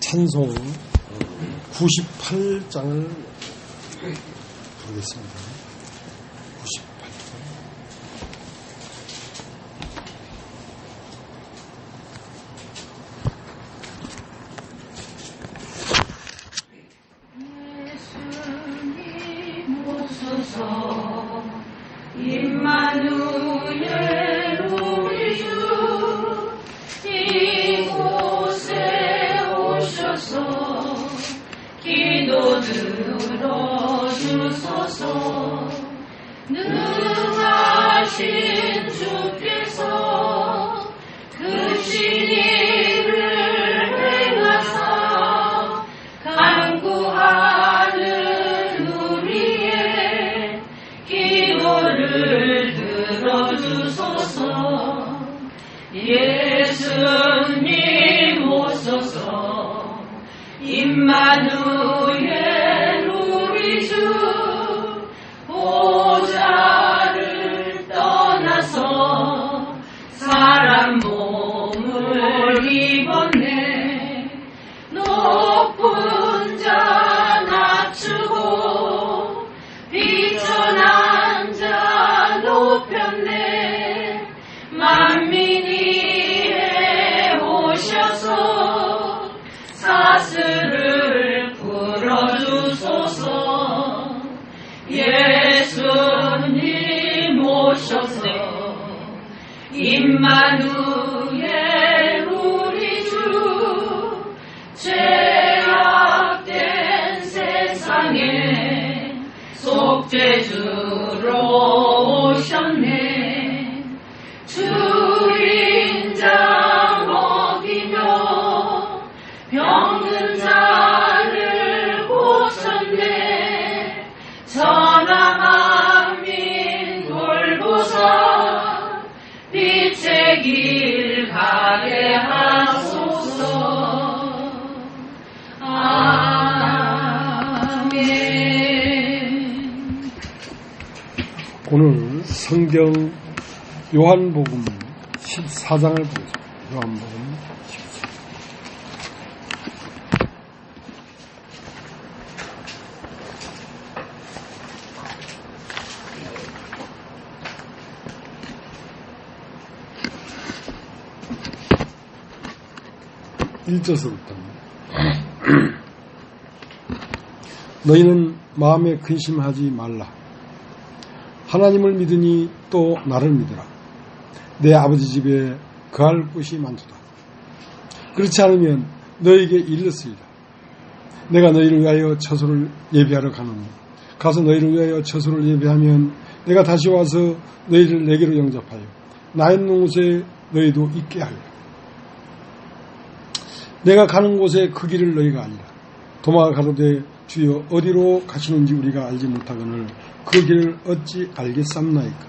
찬송 98장을 부르겠습니다. 98장. 예수님 오소서 임마누엘 우리 주 이곳에 오셔서 기도 들어주소서. 능하신 주께서 그 진리를 행하사 간구하는 우리의 기도를 들어주소서. 예수님 오소서 임마누엘 우리 주 보좌를 떠나서 사람 몸을 입었네. 높은 자 낮추고 비천한 자 높였네. 만민이 오셔서 사슬을 풀어주소서. 예수님 오셔서 임마누엘 우리 주 죄악된 세상에 속죄주로 오셨네. 주인 자 먹이며 병든 자를 고쳤네. 전하만민 돌보사 빛의 길 가게 하소서. 아멘. 오늘 성경 요한복음 14장을 보겠습니다. 요한복음 14장. (1절서부터) 너희는 마음에 근심하지 말라. 하나님을 믿으니 또 나를 믿으라. 내 아버지 집에 거할 곳이 많도다. 그렇지 않으면 너희에게 일렀으리라. 내가 너희를 위하여 처소를 예비하러 가노니 가서 너희를 위하여 처소를 예비하면 내가 다시 와서 너희를 내게로 영접하여 나 있는 곳에 너희도 있게 하리라. 내가 가는 곳에 그 길을 너희가 아니라. 도마가 가로되 주여 어디로 가시는지 우리가 알지 못하거늘 그 길을 어찌 알겠삼나이까.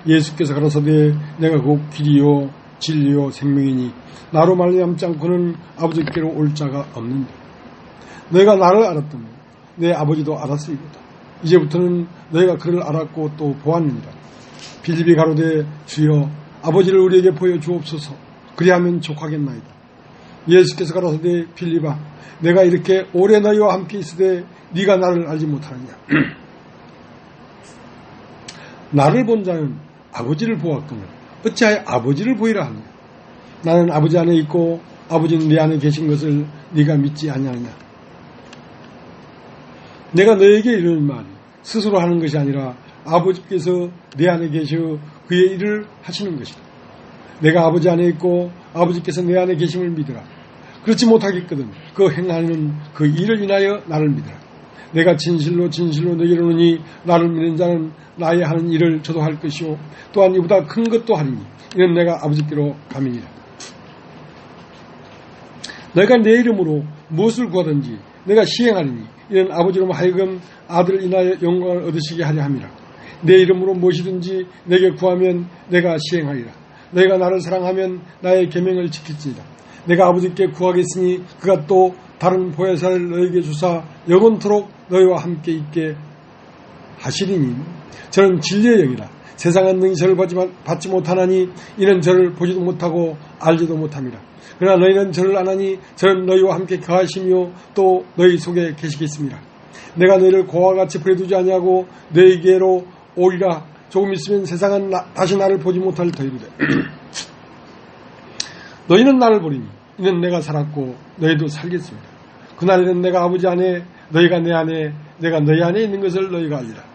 예수께서 가라사대 내가 곧 길이요 진리요 생명이니 나로 말미암지 않고는 아버지께로 올 자가 없는다. 너희가 나를 알았더니 내 아버지도 알았으리로다. 이제부터는 너희가 그를 알았고 또 보았느니라. 빌립이 가로되 주여 아버지를 우리에게 보여주옵소서. 그리하면 족하겠나이다. 예수께서 가라사대 빌립아 내가 이렇게 오래 너희와 함께 있으되 네가 나를 알지 못하느냐. 나를 본 자는 아버지를 보았거늘 어찌하여 아버지를 보이라 하느냐. 나는 아버지 안에 있고 아버지는 내 안에 계신 것을 네가 믿지 아니하느냐. 내가 너에게 이르는 말이 스스로 하는 것이 아니라 아버지께서 내 안에 계셔 그의 일을 하시는 것이다. 내가 아버지 안에 있고 아버지께서 내 안에 계심을 믿으라. 그렇지 못하겠거든 그 행하는 그 일을 인하여 나를 믿으라. 내가 진실로 진실로 너희를 이르노니 나를 믿는 자는 나의 하는 일을 저도 할 것이요 또한 이보다 큰 것도 하리니 이는 내가 아버지께로 감이니라. 내가 내 이름으로 무엇을 구하든지 내가 시행하리니 이는 아버지로 하여금 아들을 인하여 영광을 얻으시게 하려 함이라. 내 이름으로 무엇이든지 내게 구하면 내가 시행하리라. 너희가 나를 사랑하면 나의 계명을 지킬지니라. 내가 아버지께 구하겠으니 그가 또 다른 보혜사를 너희에게 주사 영원토록 너희와 함께 있게 하시리니 저는 진리의 영이라 세상은 능히 저를 받지 못하나니 이는 저를 보지도 못하고 알지도 못함이라. 그러나 너희는 저를 아나니 저는 너희와 함께 거하시며 또 너희 속에 계시겠습니다. 내가 너희를 고와 같이 버려두지 아니하고 너희에게로 오리라. 조금 있으면 세상은 다시 나를 보지 못할 터이로되 너희는 나를 보리니 이는 내가 살았고 너희도 살겠습니다. 그날에는 내가 아버지 안에 너희가 내 안에 내가 너희 안에 있는 것을 너희가 알리라.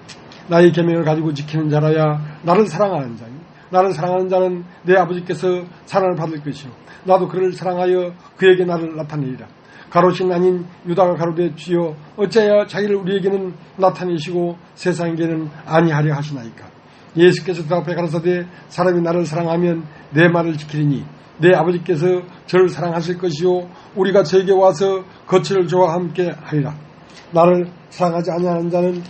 나의 계명을 가지고 지키는 자라야 나를 사랑하는 자니 나를 사랑하는 자는 내 아버지께서 사랑을 받을 것이요 나도 그를 사랑하여 그에게 나를 나타내리라. 가롯인 아닌 유다가 가로되 주여 어찌하여 자기를 우리에게는 나타내시고 세상에게는 아니하려 하시나이까. 예수께서 대답해 가라사대 사람이 나를 사랑하면 내 말을 지키리니 내 아버지께서 저를 사랑하실 것이요 우리가 저에게 와서 거처를 저와 함께 하리라. 나를 사랑하지 아니하는 자는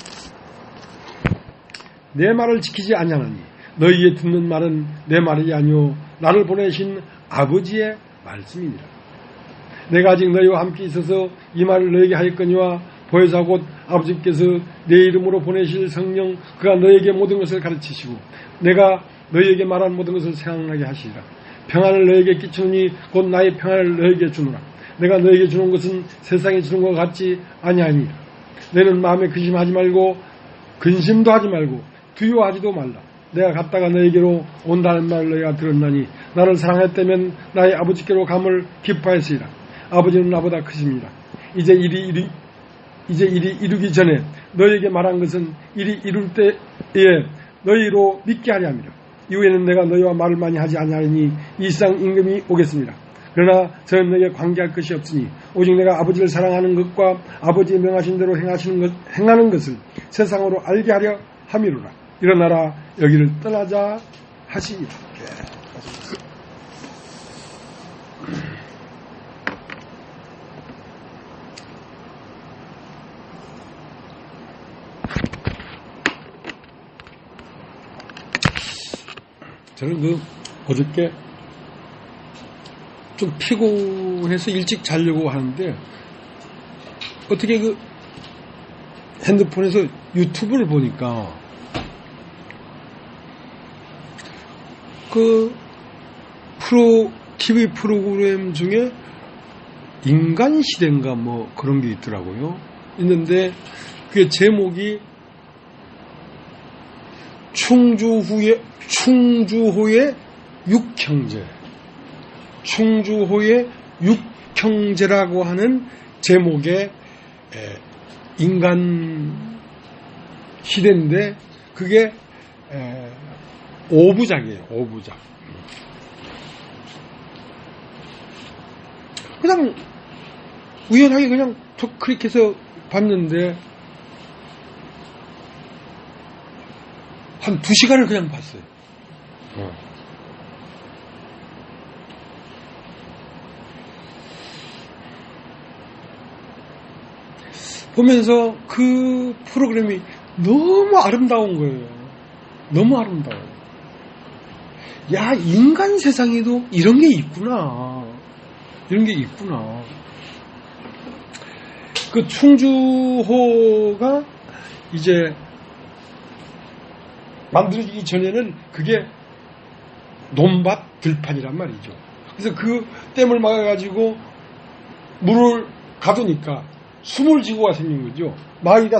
내 말을 지키지 아니하나니 너희의 듣는 말은 내 말이 아니요 나를 보내신 아버지의 말씀이니라. 내가 아직 너희와 함께 있어서 이 말을 너희에게 하였거니와 보혜사 곧 아버지께서 내 이름으로 보내실 성령 그가 너희에게 모든 것을 가르치시고 내가 너희에게 말한 모든 것을 생각나게 하시리라. 평안을 너희에게 끼치노니 곧 나의 평안을 너희에게 주노라. 내가 너희에게 주는 것은 세상에 주는 것 같지 아니하니라. 너희는 마음에 근심하지 말고 근심도 하지 말고 두려워하지도 말라. 내가 갔다가 너희에게로 온다는 말을 너희가 들었나니 나를 사랑했다면 나의 아버지께로 감을 기뻐했으리라. 아버지는 나보다 크십니다. 이제 일이 이루기 전에 너희에게 말한 것은 일이 이룰 때에 너희로 믿게 하려 함이라. 이후에는 내가 너희와 말을 많이 하지 아니하리니 이 세상 임금이 오겠습니다. 그러나 저는 너희에게 관계할 것이 없으니 오직 내가 아버지를 사랑하는 것과 아버지의 명하신 대로 행하는 것을 세상으로 알게 하려 함이로라. 일어나라 여기를 떠나자 하시니라. 저는 어저께 좀 피곤해서 일찍 자려고 하는데 어떻게 핸드폰에서 유튜브를 보니까 TV 프로그램 중에 인간시대인가 뭐 그런 게 있더라고요. 있는데 그게 제목이 충주호의 육형제. 충주호의 육형제라고 하는 제목의 인간 시대인데 그게 5부작이에요. 5부작. 그냥 우연하게 그냥 툭 클릭해서 봤는데 한 2시간을 그냥 봤어요. 보면서 그 프로그램이 너무 아름다운 거예요. 너무 아름다워요. 야, 인간 세상에도 이런 게 있구나. 이런 게 있구나. 그 충주호가 이제 만들어지기 전에는 그게 논밭 들판이란 말이죠. 그래서 그 댐을 막아가지고 물을 가두니까 수몰지구가 생긴 거죠. 마을이 다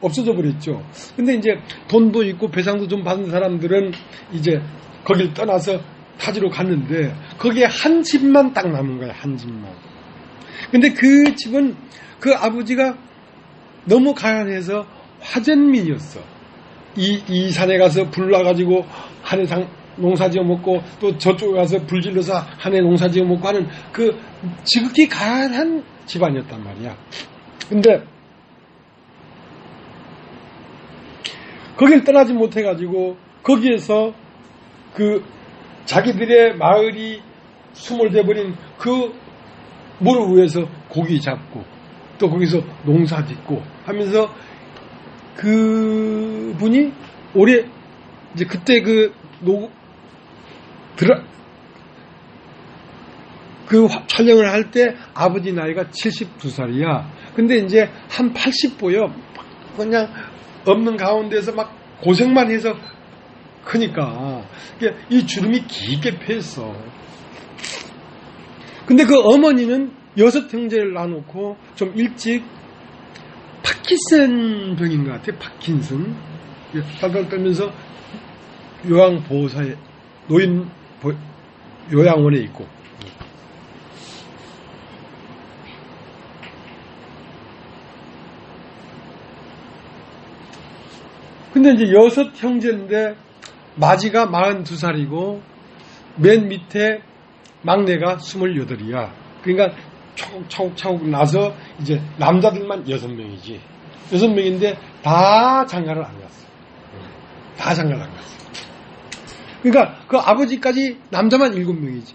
없어져 버렸죠. 근데 이제 돈도 있고 배상도 좀 받은 사람들은 이제 거길 떠나서 타지로 갔는데 거기에 한 집만 딱 남은 거예요. 한 집만. 근데 그 집은 그 아버지가 너무 가난해서 화전민이었어. 이 산에 가서 불 놔가지고 한 해 농사 지어 먹고 또 저쪽에 가서 불 질러서 한 해 농사 지어 먹고 하는 그 지극히 가난한 집안이었단 말이야. 근데 거길 떠나지 못해가지고 거기에서 그 자기들의 마을이 수몰돼버린 그 무릎 위에서 고기 잡고 또 거기서 농사 짓고 하면서 그 분이 올해 이제 그때 그 촬영을 할 때 아버지 나이가 72살이야. 근데 이제 한 80보여. 그냥 없는 가운데서 막 고생만 해서 크니까 이 주름이 깊게 패였어. 근데 그 어머니는 6 형제를 낳아놓고 좀 일찍 파킨슨 병인 것 같아요. 파킨슨. 딸딸 떨면서 요양보호사에 요양원에 있고. 근데 이제 6 형제인데 마지가 42살이고 맨 밑에 막내가 28이야. 그러니까 차곡차곡 나서 이제 남자들만 6명이지. 6명인데 다 장가를 안 갔어. 다 장가를 안 갔어. 그러니까 그 아버지까지 남자만 7명이지.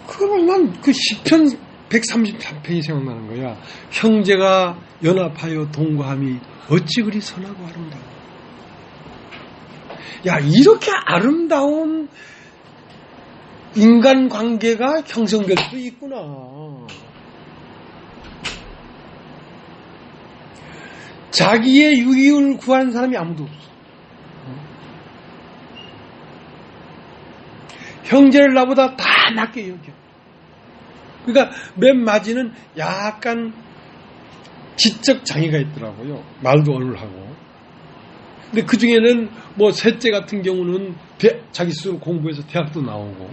그러면 난 그 시편 133편이 생각나는 거야. 형제가 연합하여 동거함이 어찌 그리 선하고 아름다워. 야, 이렇게 아름다운 인간관계가 형성될 수 있구나. 자기의 유익을 구하는 사람이 아무도 없어. 형제를 나보다 다 낫게 여겨. 그러니까 맨 마지는 약간 지적 장애가 있더라고요. 말도 어눌하고. 근데 그 중에는 뭐 셋째 같은 경우는 자기 스스로 공부해서 대학도 나오고.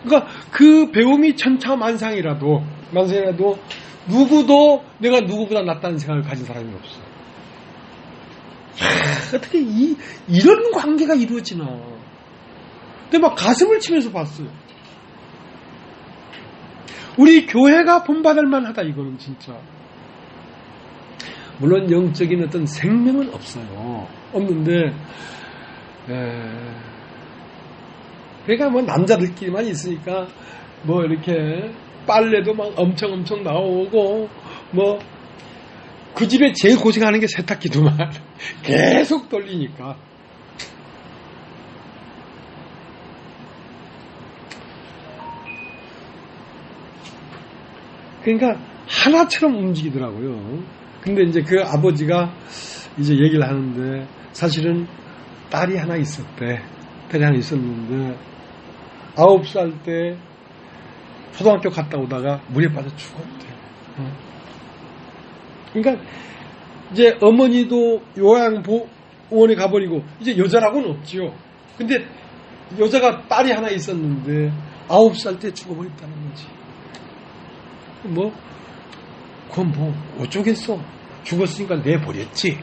그러니까 그 배움이 천차만상이라도 누구도 내가 누구보다 낫다는 생각을 가진 사람이 없어. 어떻게 이런 관계가 이루어지나. 근데 막 가슴을 치면서 봤어요. 우리 교회가 본받을 만하다, 이거는 진짜. 물론 영적인 어떤 생명은 없어요. 없는데, 그러니까 뭐 남자들끼리만 있으니까, 뭐 이렇게 빨래도 막 엄청 나오고, 뭐, 그 집에 제일 고생하는 게 세탁기도만 계속 돌리니까. 그러니까 하나처럼 움직이더라고요. 근데 이제 그 아버지가 이제 얘기를 하는데 사실은 딸이 하나 있었대. 딸이 하나 있었는데 9살 때 초등학교 갔다 오다가 물에 빠져 죽었대. 그러니까 이제 어머니도 요양보호원에 가버리고 이제 여자라고는 없지요. 근데 여자가 딸이 하나 있었는데 9살 때 죽어버렸다는 거지. 그건 어쩌겠어. 죽었으니까 내버렸지.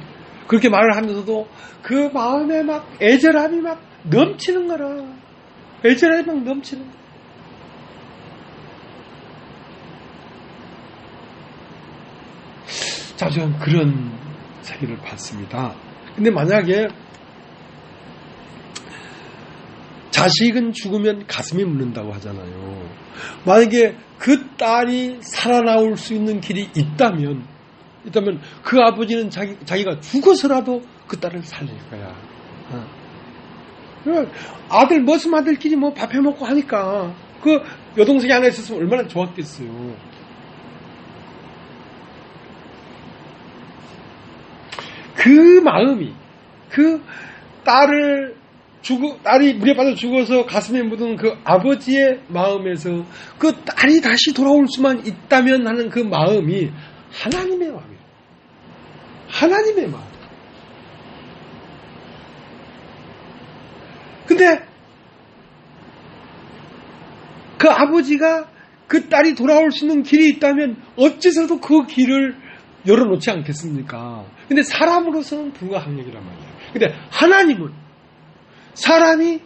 그렇게 말을 하면서도 그 마음에 막 애절함이 막 넘치는 거라. 애절함이 막 넘치는 거라. 자, 저는 그런 세계를 봤습니다. 근데 만약에 자식은 죽으면 가슴이 묻는다고 하잖아요. 만약에 그 딸이 살아나올 수 있는 길이 있다면 그 아버지는 자기가 죽어서라도 그 딸을 살릴 거야. 아들 머슴 아들끼리 뭐 밥 해먹고 하니까 그 여동생이 하나 있었으면 얼마나 좋았겠어요. 그 마음이 그 딸이 물에 빠져 죽어서 가슴에 묻은 그 아버지의 마음에서 그 딸이 다시 돌아올 수만 있다면 하는 그 마음이 하나님의 마음이에요. 하나님의 마음. 근데 그 아버지가 그 딸이 돌아올 수 있는 길이 있다면 어째서도 그 길을 열어놓지 않겠습니까? 근데 사람으로서는 불가항력이란 말이에요. 근데 하나님은 사람이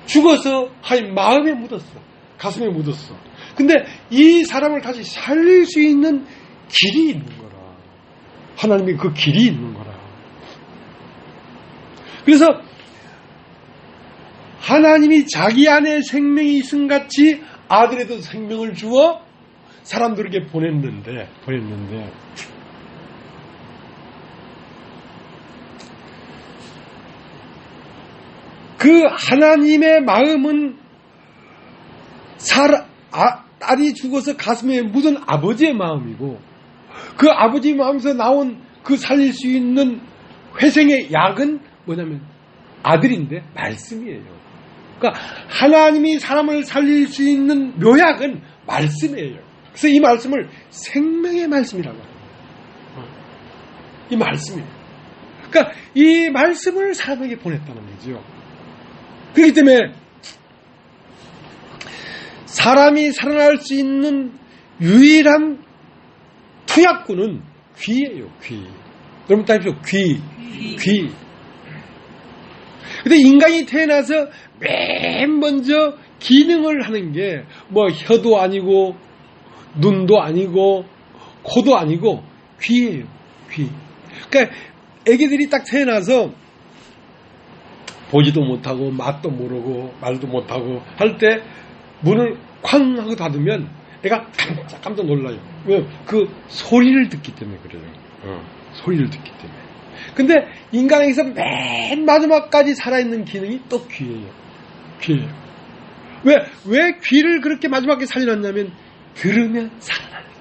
죽어서 마음에 묻었어. 가슴에 묻었어. 근데 이 사람을 다시 살릴 수 있는 길이 있는 거라. 하나님이 그 길이 있는 거라. 그래서 하나님이 자기 안에 생명이 있음 같이 아들에도 생명을 주어 사람들에게 보냈는데 그 하나님의 마음은 딸이 죽어서 가슴에 묻은 아버지의 마음이고 그 아버지 마음에서 나온 그 살릴 수 있는 회생의 약은 뭐냐면 아들인데 말씀이에요. 그러니까 하나님이 사람을 살릴 수 있는 묘약은 말씀이에요. 그래서 이 말씀을 생명의 말씀이라고 해요. 이 말씀이에요. 그러니까 이 말씀을 사람에게 보냈다는 거죠. 그렇기 때문에 사람이 살아날 수 있는 유일한 투약구는 귀예요. 귀. 여러분 따십시오. 귀. 근데 인간이 태어나서 맨 먼저 기능을 하는 게 뭐 혀도 아니고 눈도 아니고 코도 아니고 귀예요. 귀. 그러니까 애기들이 딱 태어나서 보지도 못하고 맛도 모르고 말도 못하고 할 때 문을 쾅 하고 닫으면 애가 깜짝 놀라요. 왜? 그 소리를 듣기 때문에 그래요. 소리를 듣기 때문에. 근데 인간에게서 맨 마지막까지 살아있는 기능이 또 귀예요. 귀예요. 왜 귀를 그렇게 마지막에 살려놨냐면 들으면 살아나니까.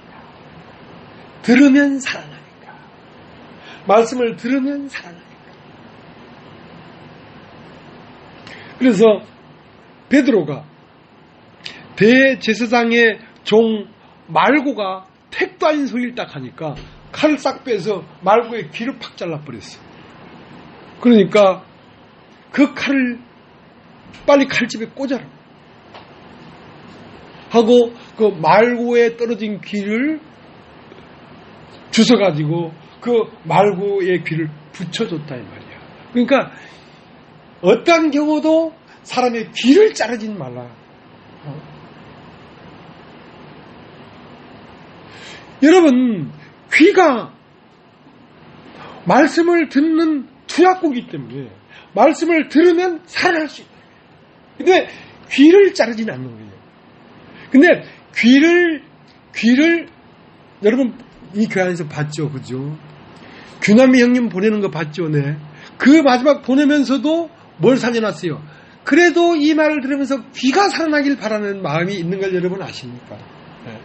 들으면 살아나니까. 말씀을 들으면 살아나니까. 그래서 베드로가 대제사장의 종 말고가 택도 아닌 소리를 딱 하니까 칼을 싹 빼서 말고의 귀를 팍 잘라버렸어. 그러니까 그 칼을 빨리 칼집에 꽂아라 하고 그 말고에 떨어진 귀를 주워가지고 그 말고의 귀를 붙여줬다 이 말이야. 그러니까 어떤 경우도 사람의 귀를 자르지 말라. 여러분, 귀가 말씀을 듣는 투약구이기 때문에 말씀을 들으면 살아날 수 있다. 근데 귀를 자르지는 않는 거예요. 근데 귀를 여러분 이 교회 안에서 봤죠, 그죠? 규남이 형님 보내는 거 봤죠, 네. 그 마지막 보내면서도 뭘 살려놨어요? 그래도 이 말을 들으면서 귀가 살아나길 바라는 마음이 있는 걸 여러분 아십니까? 네.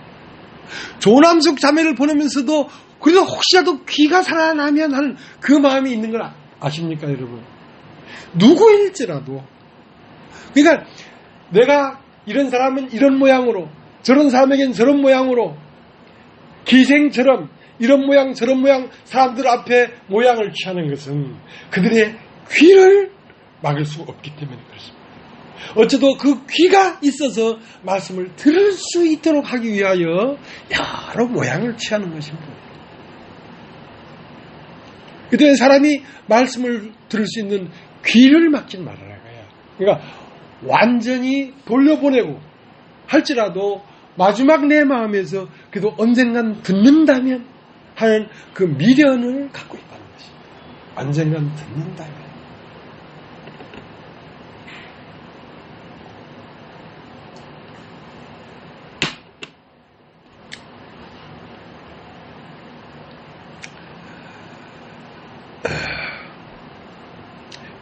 조남숙 자매를 보내면서도 그래도 혹시라도 귀가 살아나면 하는 그 마음이 있는 걸 아십니까, 여러분? 누구일지라도. 그러니까 내가 이런 사람은 이런 모양으로, 저런 사람에겐 저런 모양으로, 기생처럼 이런 모양 저런 모양 사람들 앞에 모양을 취하는 것은 그들의 귀를 막을 수 없기 때문에 그렇습니다. 어째도 그 귀가 있어서 말씀을 들을 수 있도록 하기 위하여 여러 모양을 취하는 것입니다. 그때 사람이 말씀을 들을 수 있는 귀를 막지 말아라고요. 그러니까 완전히 돌려보내고 할지라도 마지막 내 마음에서 그래도 언젠간 듣는다면 하는 그 미련을 갖고 있다는 것입니다. 언젠간 듣는다면.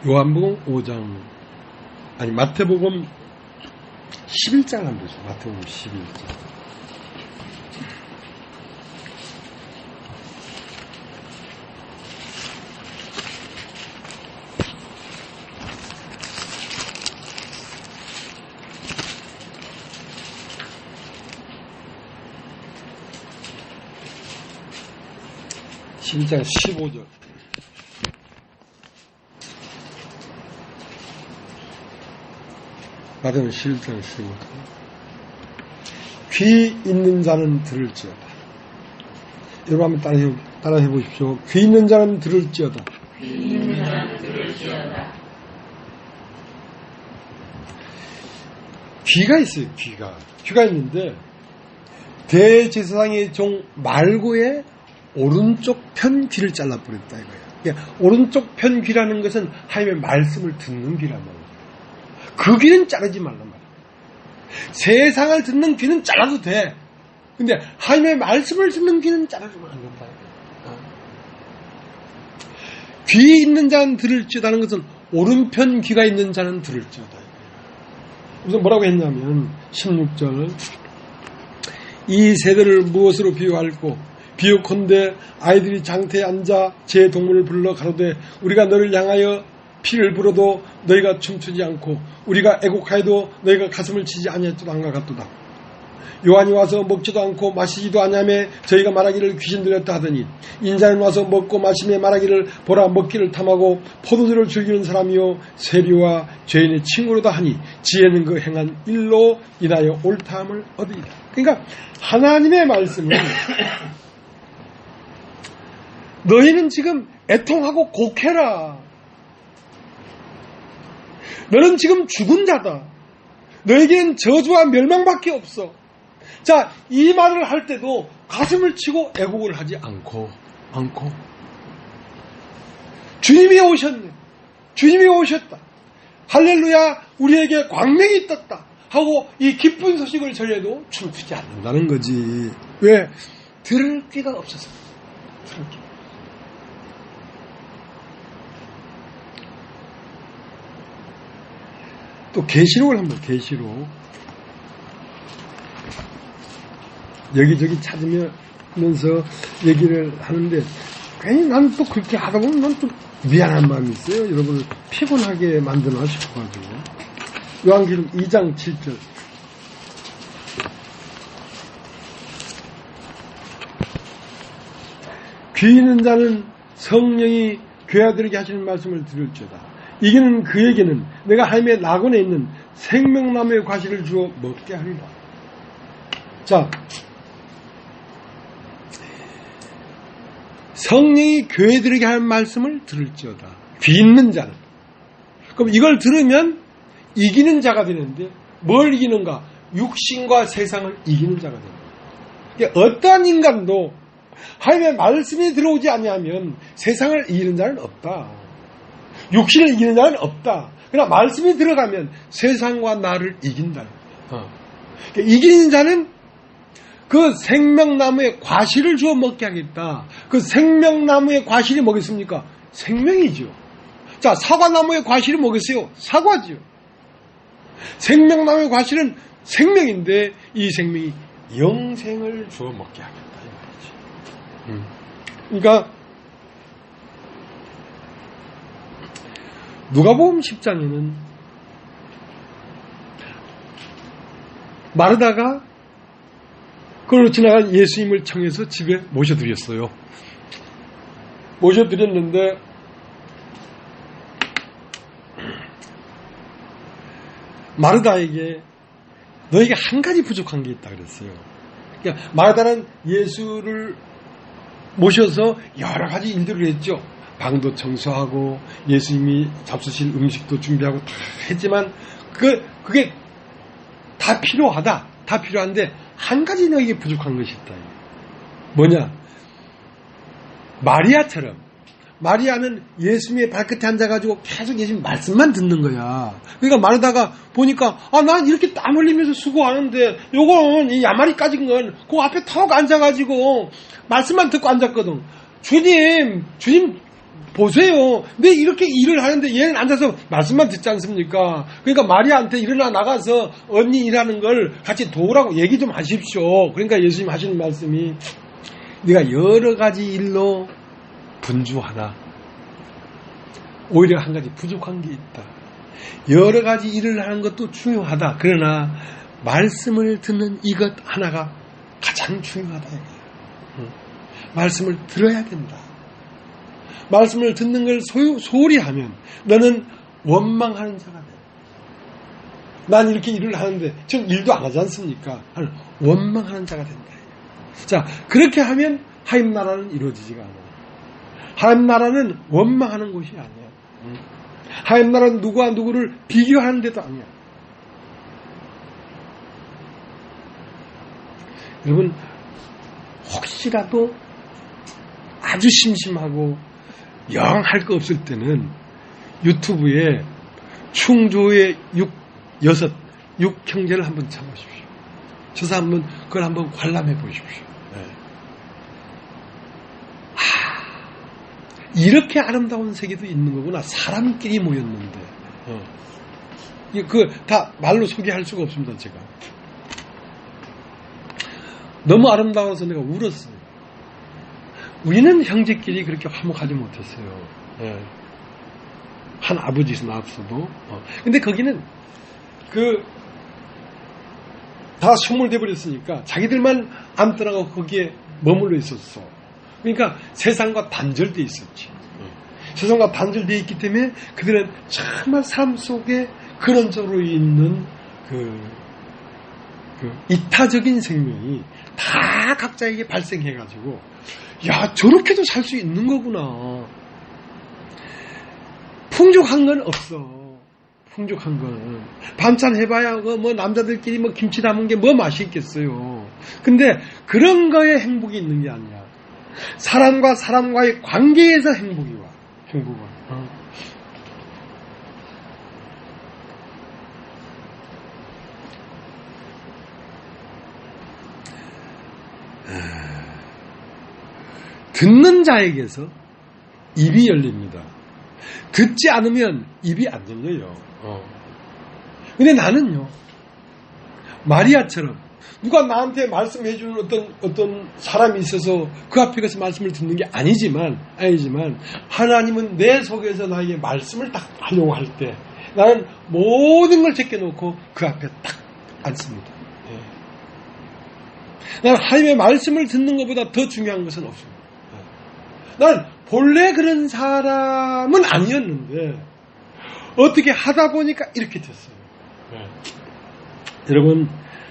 요한복음 5장 아니 마태복음 11장 한번 보죠. 마태복음 11장. (11장) 15절. 마태복음 11장 15절. 귀 있는 자는 들을지어다. 여러분 한번 따라해 보십시오. 귀 있는 자는 들을지어다. 귀 있는 자는 들을지어다. 귀가 있어요. 귀가 있는데 대제사장의 종 말고의 오른쪽 편 귀를 잘라버렸다 이거예요. 그러니까 오른쪽 편 귀라는 것은 하나님의 말씀을 듣는 귀란 말이에요. 그 귀는 자르지 말란 말이에요. 세상을 듣는 귀는 잘라도 돼. 근데 하나님의 말씀을 듣는 귀는 자르면 안 된다. 귀 있는 자는 들을지어다는 것은 오른편 귀가 있는 자는 들을지어다. 우선 뭐라고 했냐면 16절 이 세대를 무엇으로 비유할꼬 비유컨대 아이들이 장터에 앉아 제 동물을 불러 가로되 우리가 너를 향하여 피를 불어도 너희가 춤추지 않고 우리가 애곡하여도 너희가 가슴을 치지 아니하였도다 한과 같도다. 요한이 와서 먹지도 않고 마시지도 아니하며 저희가 말하기를 귀신 들렸다 하더니 인자는 와서 먹고 마시며 말하기를 보라 먹기를 탐하고 포도주를 즐기는 사람이요 세리와 죄인의 친구로다 하니 지혜는 그 행한 일로 인하여 옳다함을 얻으리라. 그러니까 하나님의 말씀은 너희는 지금 애통하고 곡해라. 너는 지금 죽은 자다. 너에게는 저주와 멸망밖에 없어. 자, 이 말을 할 때도 가슴을 치고 애곡을 하지 않고 주님이 오셨네. 주님이 오셨다. 할렐루야, 우리에게 광명이 떴다 하고 이 기쁜 소식을 전해도 춤추지 않는다는 거지. 왜? 들을 귀가 없어서. 들을 귀. 또 계시록을 한번 계시록 여기저기 찾으면서 얘기를 하는데 괜히 난 또 그렇게 하다 보면 난 좀 미안한 마음이 있어요. 여러분을 피곤하게 만드나 싶어가지고. 요한계시록 2장 7절. 귀 있는 자는 성령이 괴아들에게 하시는 말씀을 들을지어다. 이기는 그에게는 내가 하나님의 낙원에 있는 생명나무의 과실을 주어 먹게 하리라. 자, 성령이 교회들에게 하는 말씀을 들을지어다. 귀 있는 자는. 그럼 이걸 들으면 이기는 자가 되는데 뭘 이기는가? 육신과 세상을 이기는 자가 됩니다. 그러니까 어떠한 인간도 하나님의 말씀이 들어오지 아니하면 세상을 이기는 자는 없다. 육신을 이기는 자는 없다. 그러나 말씀이 들어가면 세상과 나를 이긴다. 그러니까 이기는 자는 그 생명나무의 과실을 주어 먹게 하겠다. 그 생명나무의 과실이 뭐겠습니까? 생명이죠. 자, 사과나무의 과실이 뭐겠어요? 사과죠. 생명나무의 과실은 생명인데 이 생명이 영생을 주어 먹게 하겠다. 이 말이죠. 그러니까 누가복음 10장에는 마르다가 그걸로 지나간 예수님을 청해서 집에 모셔드렸어요. 모셔드렸는데 마르다에게 너에게 한 가지 부족한 게 있다 그랬어요. 그러니까 마르다는 예수를 모셔서 여러 가지 일들을 했죠. 방도 청소하고 예수님이 잡수실 음식도 준비하고 다 했지만 그게 다 필요하다. 다 필요한데 한 가지 너에게 부족한 것이 있다. 뭐냐? 마리아처럼. 마리아는 예수님의 발끝에 앉아가지고 계속 예수님 말씀만 듣는 거야. 그러니까 마르다가 보니까 난 이렇게 땀 흘리면서 수고하는데 요건 이 야말이 까진 건 그 앞에 턱 앉아가지고 말씀만 듣고 앉았거든. 주님 보세요. 내 이렇게 일을 하는데 얘는 앉아서 말씀만 듣지 않습니까? 그러니까 마리아한테 일어나 나가서 언니 일하는 걸 같이 도우라고 얘기 좀 하십시오. 그러니까 예수님 하시는 말씀이 네가 여러 가지 일로 분주하다. 오히려 한 가지 부족한 게 있다. 여러 가지 일을 하는 것도 중요하다. 그러나 말씀을 듣는 이것 하나가 가장 중요하다. 말씀을 들어야 된다. 말씀을 듣는 걸 소홀히 하면 너는 원망하는 자가 돼. 난 이렇게 일을 하는데 지금 일도 안 하지 않습니까? 원망하는 자가 된다. 자, 그렇게 하면 하나님 나라는 이루어지지가 않아. 하나님 나라는 원망하는 곳이 아니야. 하나님 나라는 누구와 누구를 비교하는 데도 아니야. 여러분, 혹시라도 아주 심심하고 영 할 거 없을 때는 유튜브에 충조의 6형제를 한번 찾아보십시오. 저서 한번 그걸 한번 관람해 보십시오. 네. 이렇게 아름다운 세계도 있는 거구나. 사람끼리 모였는데. 다 말로 소개할 수가 없습니다, 제가. 너무 아름다워서 내가 울었어요. 우리는 형제끼리 그렇게 화목하지 못했어요. 예. 한 아버지에서 나왔어도. 근데 거기는 다 소멸돼 버렸으니까 자기들만 앉더라고 거기에 머물러 있었어. 그러니까 세상과 단절돼 있었지. 세상과 단절돼 있기 때문에 그들은 정말 삶 속에 근원적으로 있는 이타적인 생명이 다 각자에게 발생해가지고, 야, 저렇게도 살 수 있는 거구나. 풍족한 건 없어. 풍족한 건. 반찬 해봐야, 남자들끼리 김치 담은 게 뭐 맛이 있겠어요. 근데 그런 거에 행복이 있는 게 아니야. 사람과 사람과의 관계에서 행복이 와. 행복은. 듣는 자에게서 입이 열립니다. 듣지 않으면 입이 안 열려요. 근데 나는요, 마리아처럼 누가 나한테 말씀해주는 어떤 사람이 있어서 그 앞에 가서 말씀을 듣는 게 아니지만 하나님은 내 속에서 나에게 말씀을 딱 하려고 할 때 나는 모든 걸 제껴놓고 그 앞에 딱 앉습니다. 나는 하나님의 말씀을 듣는 것보다 더 중요한 것은 없습니다. 난 본래 그런 사람은 아니었는데 어떻게 하다 보니까 이렇게 됐어요. 여러분,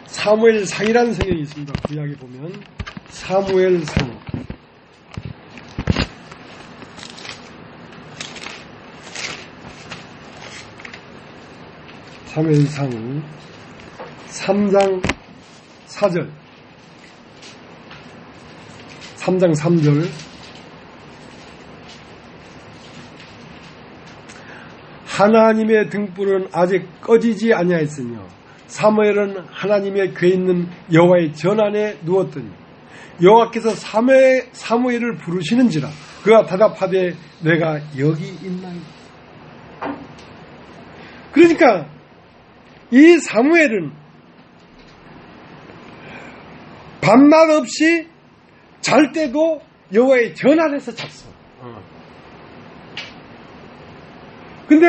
사무엘상이라는 성경이 있습니다. 구약에 보면 사무엘상 3장 4절 3장 3절 하나님의 등불은 아직 꺼지지 아니하였으며 사무엘은 하나님의 궤 있는 여호와의 전 안에 누웠더니 여호와께서 사무엘을 부르시는지라 그가 대답하되 내가 여기 있나이다. 그러니까 이 사무엘은 밤낮 없이 잘 때도 여호와의 전 안에서 잤어. 근데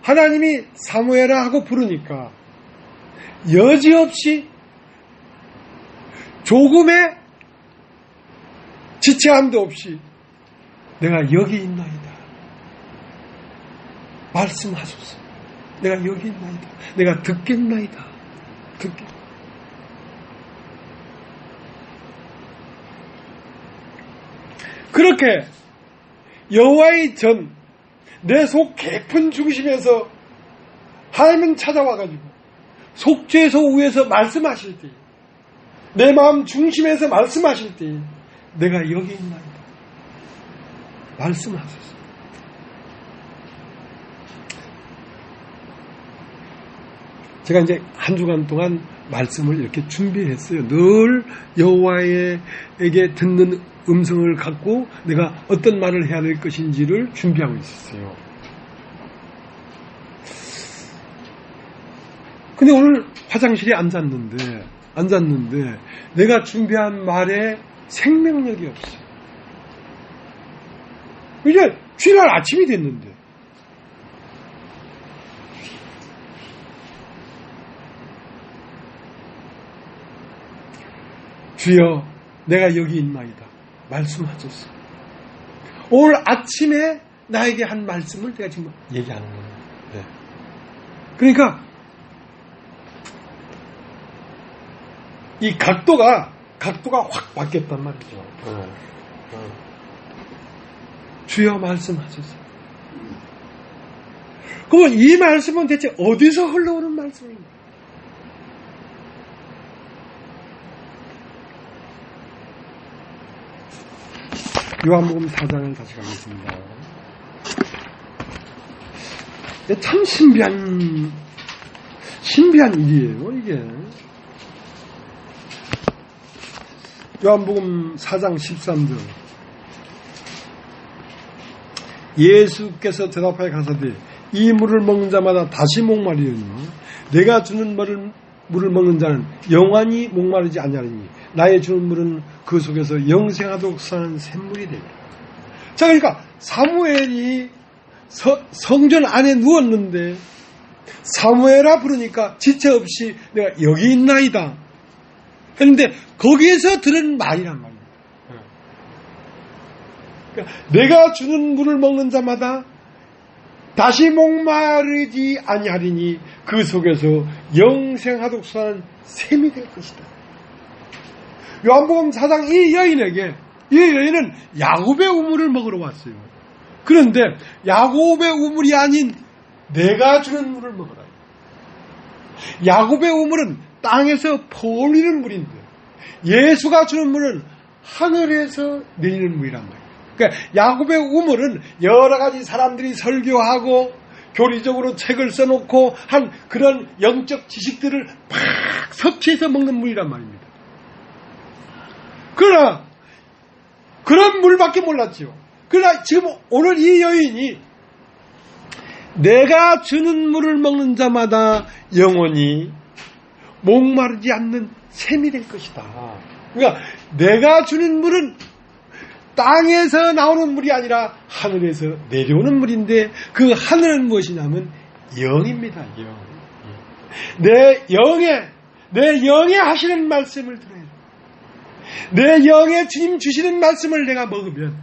하나님이 사무엘아 하고 부르니까 여지없이 조금의 지체함도 없이 내가 여기 있나이다. 말씀하소서. 내가 여기 있나이다. 내가 듣겠나이다. 그렇게 여호와의 전 내 속 깊은 중심에서 하나님은 찾아와가지고 속죄소 위에서 말씀하실 때, 내 마음 중심에서 말씀하실 때 내가 여기 있나이다. 말씀하소서. 제가 이제 한 주간 동안 말씀을 이렇게 준비했어요. 늘 여호와에게 듣는 음성을 갖고 내가 어떤 말을 해야 될 것인지를 준비하고 있었어요. 근데 오늘 화장실에 앉았는데 내가 준비한 말에 생명력이 없어요. 이제 주일날 아침이 됐는데 주여 내가 여기 있나이다. 말씀하소서. 오늘 아침에 나에게 한 말씀을 내가 지금 얘기하는 거예요. 네. 그러니까 이 각도가 확 바뀌었단 말이죠. 주여 말씀하소서. 그러면 이 말씀은 대체 어디서 흘러오는 말씀인가? 요한복음 4장을 다시 가겠습니다. 참 신비한 일이에요, 이게. 요한복음 4장 13절. 예수께서 대답하여 가사되 이 물을 먹는 자마다 다시 목마르리니 내가 주는 물을 먹는 자는 영원히 목마르지 아니하리니 나의 주는 물은 그 속에서 영생하도록 사는 샘물이 되리라. 자, 그러니까 사무엘이 성전 안에 누웠는데 사무엘아 부르니까 지체 없이 내가 여기 있나이다 했는데 거기에서 들은 말이란 말입니다. 그러니까 내가 주는 물을 먹는 자마다 다시 목마르지 아니하리니 그 속에서 영생하도록 사는 샘이 될 것이다. 요한복음 4장 이 여인은 야곱의 우물을 먹으러 왔어요. 그런데 야곱의 우물이 아닌 내가 주는 물을 먹으라. 야곱의 우물은 땅에서 퍼올리는 물인데 예수가 주는 물은 하늘에서 내리는 물이란 말이에요. 그러니까 야곱의 우물은 여러 가지 사람들이 설교하고 교리적으로 책을 써놓고 한 그런 영적 지식들을 팍 섭취해서 먹는 물이란 말입니다. 그러나 그런 물밖에 몰랐지요. 그러나 지금 오늘 이 여인이 내가 주는 물을 먹는 자마다 영원히 목마르지 않는 샘이 될 것이다. 그러니까 내가 주는 물은 땅에서 나오는 물이 아니라 하늘에서 내려오는 물인데 그 하늘은 무엇이냐면 영입니다. 영. 내 영에 하시는 말씀을 들어야 돼. 내 영에 주님 주시는 말씀을 내가 먹으면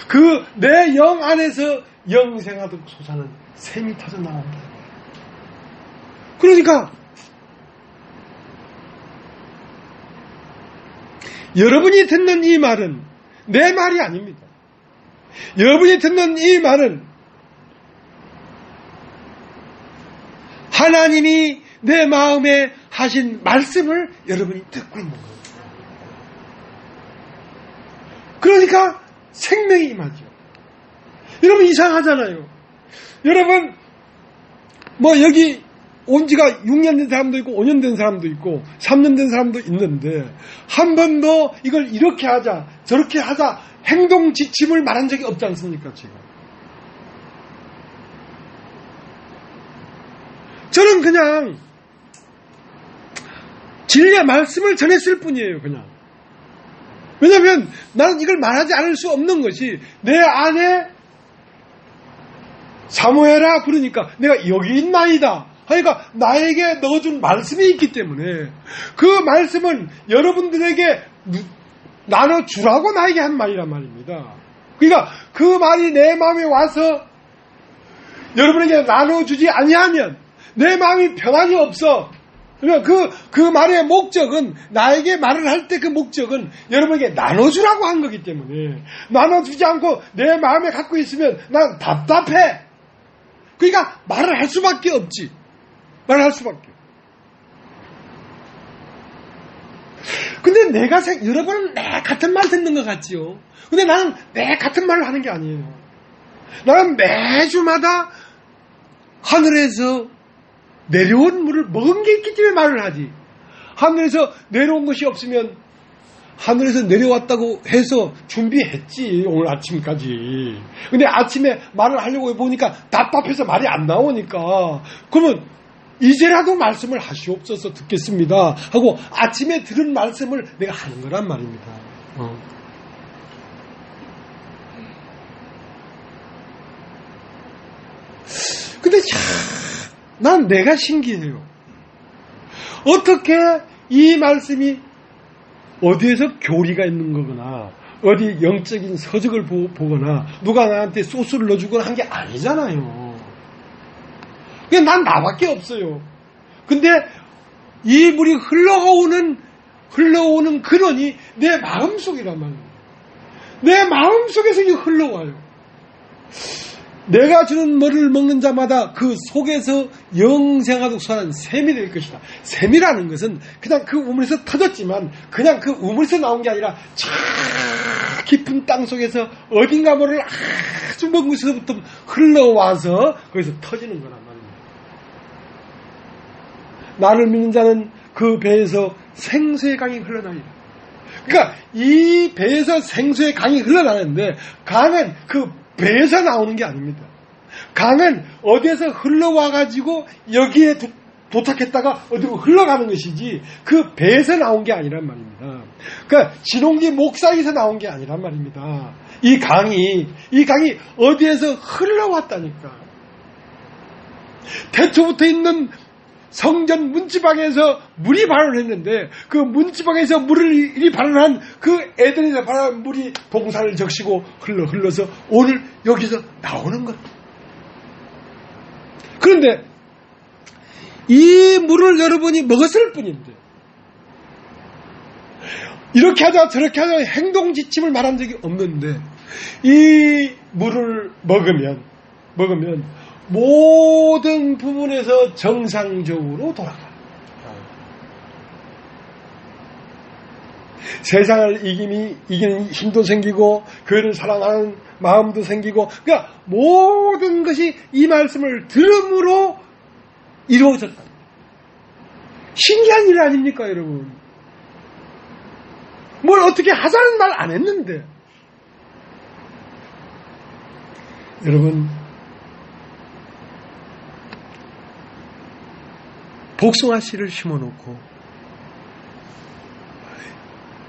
그 내 영 안에서 영생하도록 솟아는 샘이 터져 나온다. 그러니까 여러분이 듣는 이 말은 내 말이 아닙니다. 여러분이 듣는 이 말은 하나님이 내 마음에 하신 말씀을 여러분이 듣고 있는 거예요. 그러니까 생명이 임하죠. 여러분 이상하잖아요. 여러분 뭐 여기 온 지가 6년 된 사람도 있고 5년 된 사람도 있고 3년 된 사람도 있는데 한 번도 이걸 이렇게 하자 저렇게 하자 행동 지침을 말한 적이 없지 않습니까? 지금 저는 그냥 진리의 말씀을 전했을 뿐이에요. 그냥 왜냐하면 나는 이걸 말하지 않을 수 없는 것이 내 안에 사무엘아 부르니까 내가 여기 있나이다 그러니까 나에게 넣어준 말씀이 있기 때문에 그 말씀은 여러분들에게 나눠주라고 나에게 한 말이란 말입니다. 그러니까 그 말이 내 마음에 와서 여러분에게 나눠주지 아니하면 내 마음이 평안이 없어. 그러니까 그 말의 목적은 나에게 말을 할 때 그 목적은 여러분에게 나눠주라고 한 거기 때문에 나눠주지 않고 내 마음에 갖고 있으면 난 답답해. 그러니까 말을 할 수밖에 없지. 말을 할 수밖에. 근데 여러분은 내 같은 말 듣는 것 같지요. 근데 나는 내 같은 말을 하는 게 아니에요. 나는 매주마다 하늘에서 내려온 물을 먹은 게 있기 때문에 말을 하지. 하늘에서 내려온 것이 없으면 하늘에서 내려왔다고 해서 준비했지. 오늘 아침까지. 근데 아침에 말을 하려고 보니까 답답해서 말이 안 나오니까 그러면 이제라도 말씀을 하시옵소서 듣겠습니다 하고 아침에 들은 말씀을 내가 하는 거란 말입니다. 근데 난 내가 신기해요. 어떻게 이 말씀이 어디에서 교리가 있는 거거나 어디 영적인 서적을 보거나 누가 나한테 소스를 넣어주거나 한 게 아니잖아요. 그냥 난 나밖에 없어요. 근데 이 물이 흘러오는 근원이 내 마음속이란 말이에요. 내 마음속에서 이게 흘러와요. 내가 주는 물을 먹는 자마다 그 속에서 영생하도록 사는 샘이 될 것이다. 샘이라는 것은 그냥 그 우물에서 터졌지만 그냥 그 우물에서 나온 게 아니라 저 깊은 땅 속에서 어딘가 모를 아주 먼 곳에서부터 흘러와서 거기서 터지는 거란 말입니다. 나를 믿는 자는 그 배에서 생수의 강이 흘러나리라. 그러니까 이 배에서 생수의 강이 흘러나는데 강은 그 배에서 나오는 게 아닙니다. 강은 어디에서 흘러와가지고 여기에 도착했다가 어디로 흘러가는 것이지 그 배에서 나온 게 아니란 말입니다. 그러니까 진홍기 목 사이에서 나온 게 아니란 말입니다. 이 강이 어디에서 흘러왔다니까. 태초부터 있는 성전 문지방에서 물이 발원했는데 그 문지방에서 물이 발원한 그 에덴에서 발원한 물이 동산을 적시고 흘러서 오늘 여기서 나오는 것. 그런데 이 물을 여러분이 먹었을 뿐인데 이렇게 하자 저렇게 하자 행동 지침을 말한 적이 없는데 이 물을 먹으면 모든 부분에서 정상적으로 돌아가. 세상을 이기는 힘도 생기고 그를 사랑하는 마음도 생기고 그러니까 모든 것이 이 말씀을 들음으로 이루어졌다. 신기한 일 아닙니까 여러분? 뭘 어떻게 하자는 말 안 했는데 여러분 복숭아 씨를 심어놓고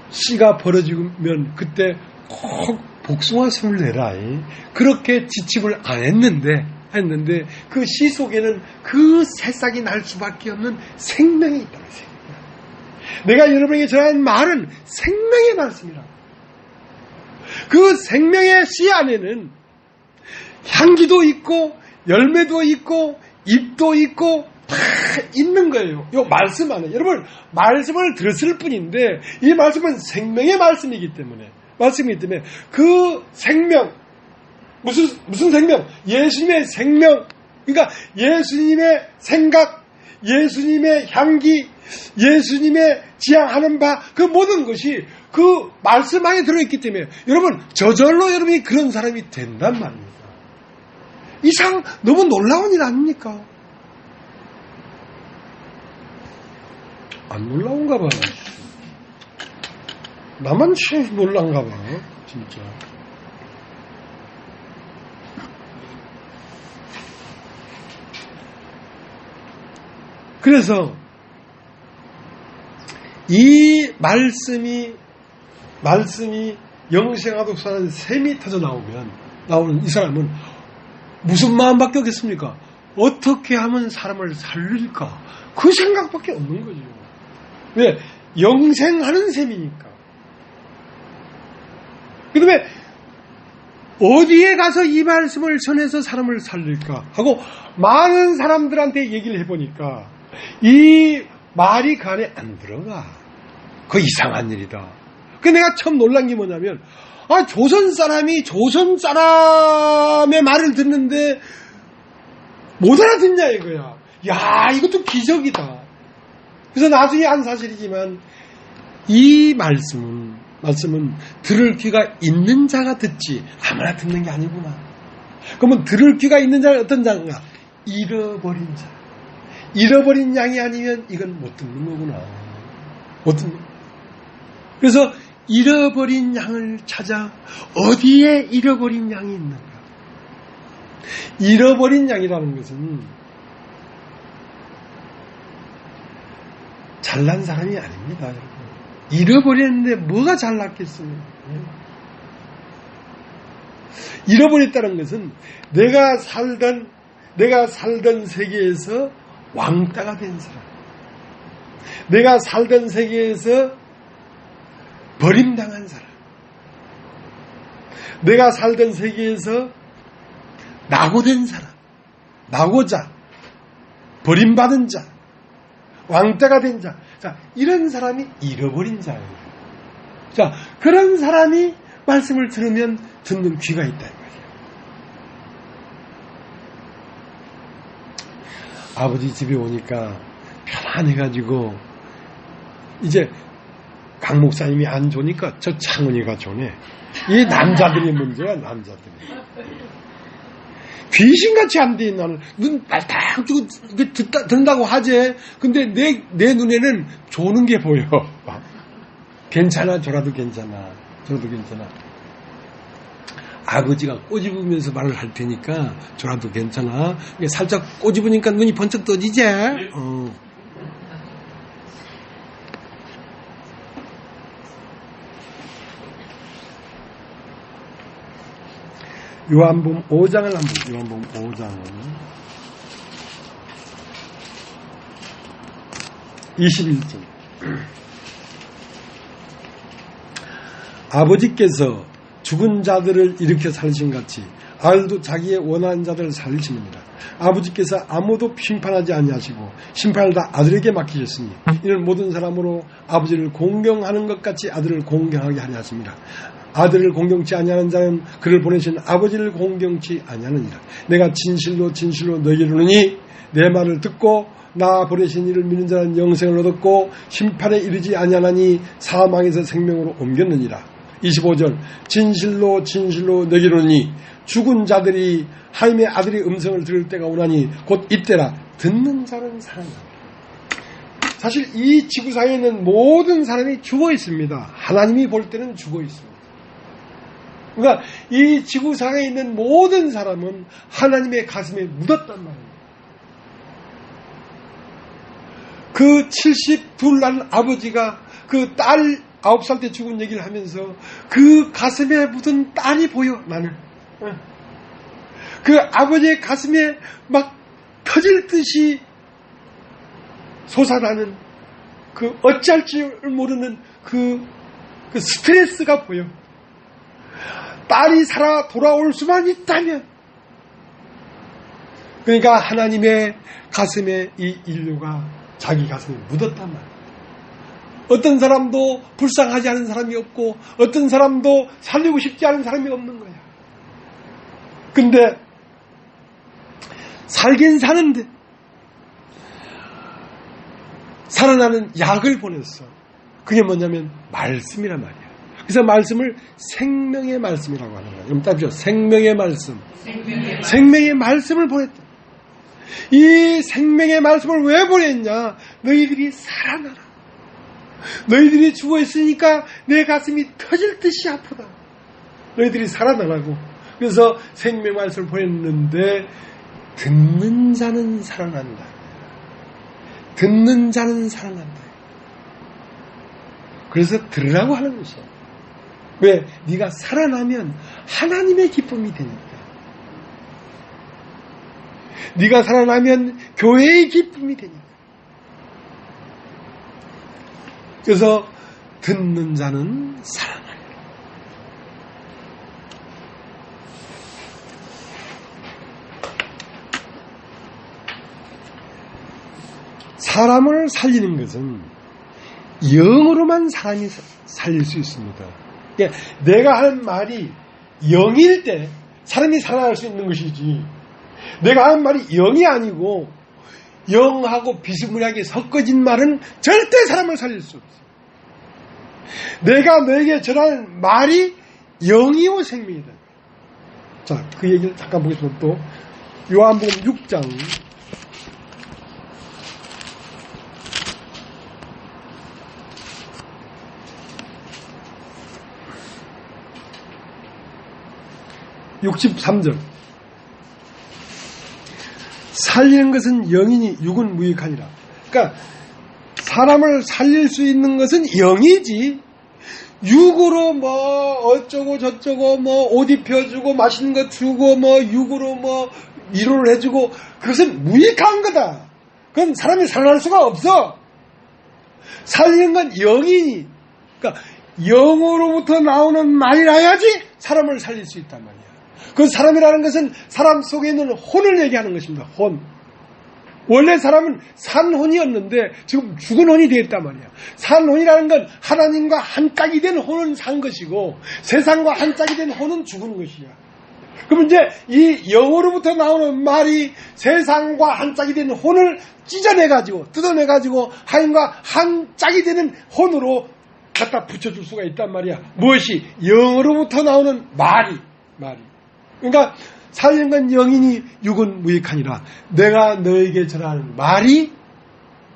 씨가 벌어지면 그때 꼭 복숭아 숨을 내라. 그렇게 지침을 안 했는데 그 씨 속에는 그 새싹이 날 수밖에 없는 생명이 있다는 생각. 내가 여러분에게 전한 말은 생명의 말씀이라고. 그 생명의 씨 안에는 향기도 있고 열매도 있고 잎도 있고 다 있는 거예요. 이 말씀 안에. 여러분 말씀을 들었을 뿐인데 이 말씀은 생명의 말씀이기 때문에 그 생명 무슨 생명? 예수님의 생명. 그러니까 예수님의 생각, 예수님의 향기, 예수님의 지향하는 바 그 모든 것이 그 말씀 안에 들어있기 때문에 여러분 저절로 여러분이 그런 사람이 된단 말입니다. 이상 너무 놀라운 일 아닙니까? 안 놀라운가 봐. 나만 참 놀란가 봐. 진짜. 그래서 이 말씀이 영생하도록 사는 샘이 터져 나오는 이 사람은 무슨 마음밖에 없겠습니까? 어떻게 하면 사람을 살릴까? 그 생각밖에 없는 거죠. 왜? 영생하는 셈이니까. 그 다음에 어디에 가서 이 말씀을 전해서 사람을 살릴까 하고 많은 사람들한테 얘기를 해보니까 이 말이 그 안에 안 들어가. 그거 이상한 일이다. 그 내가 처음 놀란 게 뭐냐면 조선 사람이 조선 사람의 말을 듣는데 못 알아듣냐 이거야. 야 이것도 기적이다. 그래서 나중에 한 사실이지만 이 말씀은 들을 귀가 있는 자가 듣지 아무나 듣는 게 아니구나. 그러면 들을 귀가 있는 자가 어떤 자인가? 잃어버린 자. 잃어버린 양이 아니면 이건 못 듣는 거구나. 못 듣는. 그래서 잃어버린 양을 찾아 어디에 잃어버린 양이 있는가? 잃어버린 양이라는 것은 잘난 사람이 아닙니다, 여러분. 잃어버렸는데 뭐가 잘났겠어요? 잃어버렸다는 것은 내가 살던 세계에서 왕따가 된 사람, 내가 살던 세계에서 버림당한 사람, 내가 살던 세계에서 낙오된 사람, 낙오자, 버림받은 자, 왕따가 된 자, 자, 이런 사람이 잃어버린 자예요. 자, 그런 사람이 말씀을 들으면 듣는 귀가 있다 이 말이에요. 아버지 집에 오니까 편안해가지고 이제 강 목사님이 안 좋으니까 저 창훈이가 좋네. 이 남자들이 문제야, 남자들이. 귀신같이 안 돼, 나는. 눈 빨딱 뜨고, 듣는다고 하지. 근데 내 눈에는 조는 게 보여. 괜찮아, 저라도 괜찮아. 저라도 괜찮아. 아버지가 꼬집으면서 말을 할 테니까 저라도 괜찮아. 살짝 꼬집으니까 눈이 번쩍 떠지지? 요한복음 5장을 한번 요한복음 5장 21절 아버지께서 죽은 자들을 일으켜 살리신 같이 아들도 자기의 원하는 자들을 살리십니다. 아버지께서 아무도 심판하지 아니하시고 심판을 다 아들에게 맡기셨으니 이는 모든 사람으로 아버지를 공경하는 것 같이 아들을 공경하게 하려 하십니다. 아들을 공경치 아니하는 자는 그를 보내신 아버지를 공경치 아니하느니라. 내가 진실로 진실로 너희에게 이르노니 내 말을 듣고 나 보내신 이를 믿는 자는 영생을 얻었고 심판에 이르지 아니하나니 사망에서 생명으로 옮겼느니라. 25절 진실로 진실로 너희에게 이르노니 죽은 자들이 하나님의 아들의 음성을 들을 때가 오나니 곧 이때라. 듣는 자는 살아난다. 사실 이 지구상에 있는 모든 사람이 죽어 있습니다. 하나님이 볼 때는 죽어 있습니다. 그러니까 이 지구상에 있는 모든 사람은 하나님의 가슴에 묻었단 말이에요. 그 72 난 아버지가 그 딸 9살 때 죽은 얘기를 하면서 그 가슴에 묻은 딸이 보여 나는. 그 아버지의 가슴에 막 터질 듯이 솟아나는 그 어찌할 줄 모르는 그 스트레스가 보여. 딸이 살아 돌아올 수만 있다면. 그러니까 하나님의 가슴에 이 인류가 자기 가슴에 묻었단 말이에요. 어떤 사람도 불쌍하지 않은 사람이 없고 어떤 사람도 살리고 싶지 않은 사람이 없는 거야. 근데 살긴 사는데 살아나는 약을 보냈어. 그게 뭐냐면 말씀이란 말이야. 그래서 말씀을 생명의 말씀이라고 하는 거예요. 여러분 따라하시죠. 생명의 말씀. 생명의 말씀을 보냈다. 이 생명의 말씀을 왜 보냈냐? 너희들이 살아나라. 너희들이 죽어있으니까 내 가슴이 터질 듯이 아프다. 너희들이 살아나라고. 그래서 생명의 말씀을 보냈는데 듣는 자는 살아난다. 듣는 자는 살아난다. 그래서 들으라고 하는 것이야. 왜? 네가 살아나면 하나님의 기쁨이 되니까. 네가 살아나면 교회의 기쁨이 되니까. 그래서 듣는 자는 살아나요. 사람을 살리는 것은 영으로만 사람이 살릴 수 있습니다. 그러니까 내가 하는 말이 영일 때 사람이 살아날 수 있는 것이지, 내가 하는 말이 영이 아니고 영하고 비스무리하게 섞어진 말은 절대 사람을 살릴 수 없어. 내가 너에게 전하는 말이 영이요 생명이다. 자, 그 얘기를 잠깐 보겠습니다. 또 요한복음 6장 63절. 살리는 것은 영이니 육은 무익하니라. 그러니까 사람을 살릴 수 있는 것은 영이지, 육으로 뭐 어쩌고 저쩌고 뭐 옷 입혀주고 맛있는 거 주고 뭐 육으로 뭐 위로를 해주고 그것은 무익한 거다. 그건 사람이 살아날 수가 없어. 살리는 건 영이니, 그러니까 영으로부터 나오는 말이라야지 사람을 살릴 수 있단 말이야. 그 사람이라는 것은 사람 속에 있는 혼을 얘기하는 것입니다. 혼. 원래 사람은 산 혼이었는데 지금 죽은 혼이 되었단 말이야. 산 혼이라는 건 하나님과 한 짝이 된 혼은 산 것이고 세상과 한 짝이 된 혼은 죽은 것이야. 그럼 이제 이 영으로부터 나오는 말이 세상과 한 짝이 된 혼을 찢어내가지고 뜯어내가지고 하나님과 한 짝이 되는 혼으로 갖다 붙여줄 수가 있단 말이야. 무엇이? 영으로부터 나오는 말이. 그러니까 살리는 건 영이니 육은 무익하니라. 내가 너에게 전하는 말이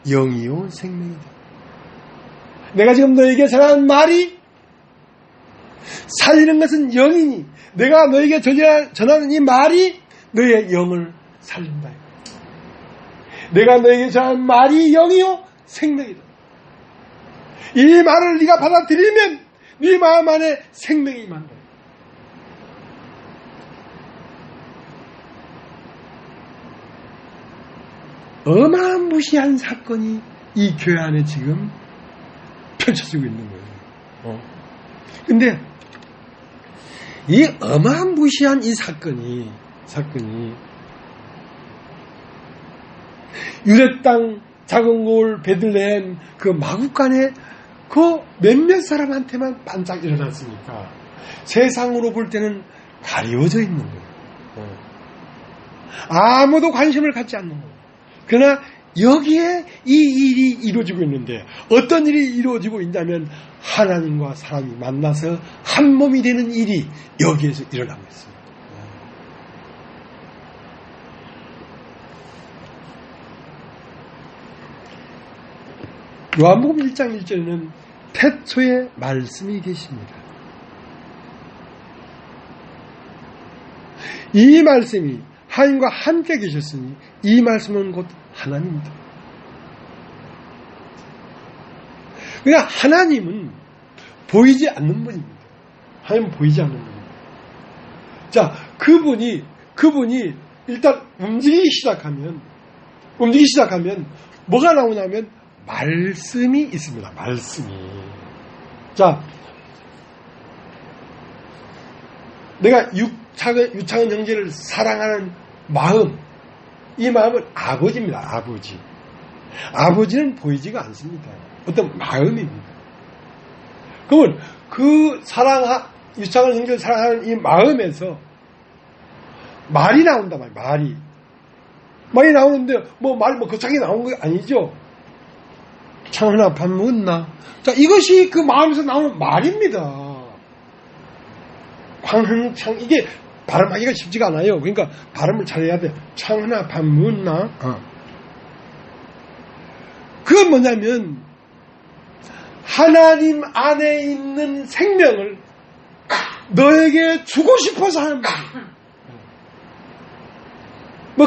영이요 생명이다. 내가 지금 너에게 전하는 말이 살리는 것은 영이니 내가 너에게 전하는 이 말이 너의 영을 살린다. 내가 너에게 전하는 말이 영이요 생명이다. 이 말을 네가 받아들이면 네 마음 안에 생명이 임한다. 어마무시한 사건이 이 교회 안에 지금 펼쳐지고 있는 거예요. 근데 이 어마무시한 이 사건이 유대 땅 작은 골 베들레헴 그 마구간에 그 몇몇 사람한테만 반짝 일어났으니까 세상으로 볼 때는 가리워져 있는 거예요. 아무도 관심을 갖지 않는 거예요. 그러나 여기에 이 일이 이루어지고 있는데 어떤 일이 이루어지고 있냐면 하나님과 사람이 만나서 한 몸이 되는 일이 여기에서 일어나고 있습니다. 요한복음 1장 1절에는 태초에 말씀이 계십니다. 이 말씀이 하나님과 함께 계셨으니 이 말씀은 곧 하나님입니다. 그러니까 하나님은 보이지 않는 분입니다. 하나님은 보이지 않는 분입니다. 자, 그분이 일단 움직이기 시작하면 뭐가 나오냐면 말씀이 있습니다. 말씀이. 자, 내가 유창은 형제를 사랑하는 마음, 이 마음은 아버지입니다. 아버지. 아버지는 보이지가 않습니다. 어떤 마음입니다. 그러면 그 유창은 형제를 사랑하는 이 마음에서 말이 나온다 말이에요. 말이 나오는데 말이 거창하게 나온 거 아니죠. 창훈아 밥 먹었나? 자, 이것이 그 마음에서 나오는 말입니다. 광흥창, 이게 발음하기가 쉽지가 않아요. 그러니까 발음을 잘해야 돼. 창훈아 밥 먹었나? 그건 뭐냐면 하나님 안에 있는 생명을 너에게 주고 싶어서 하는 말이에요.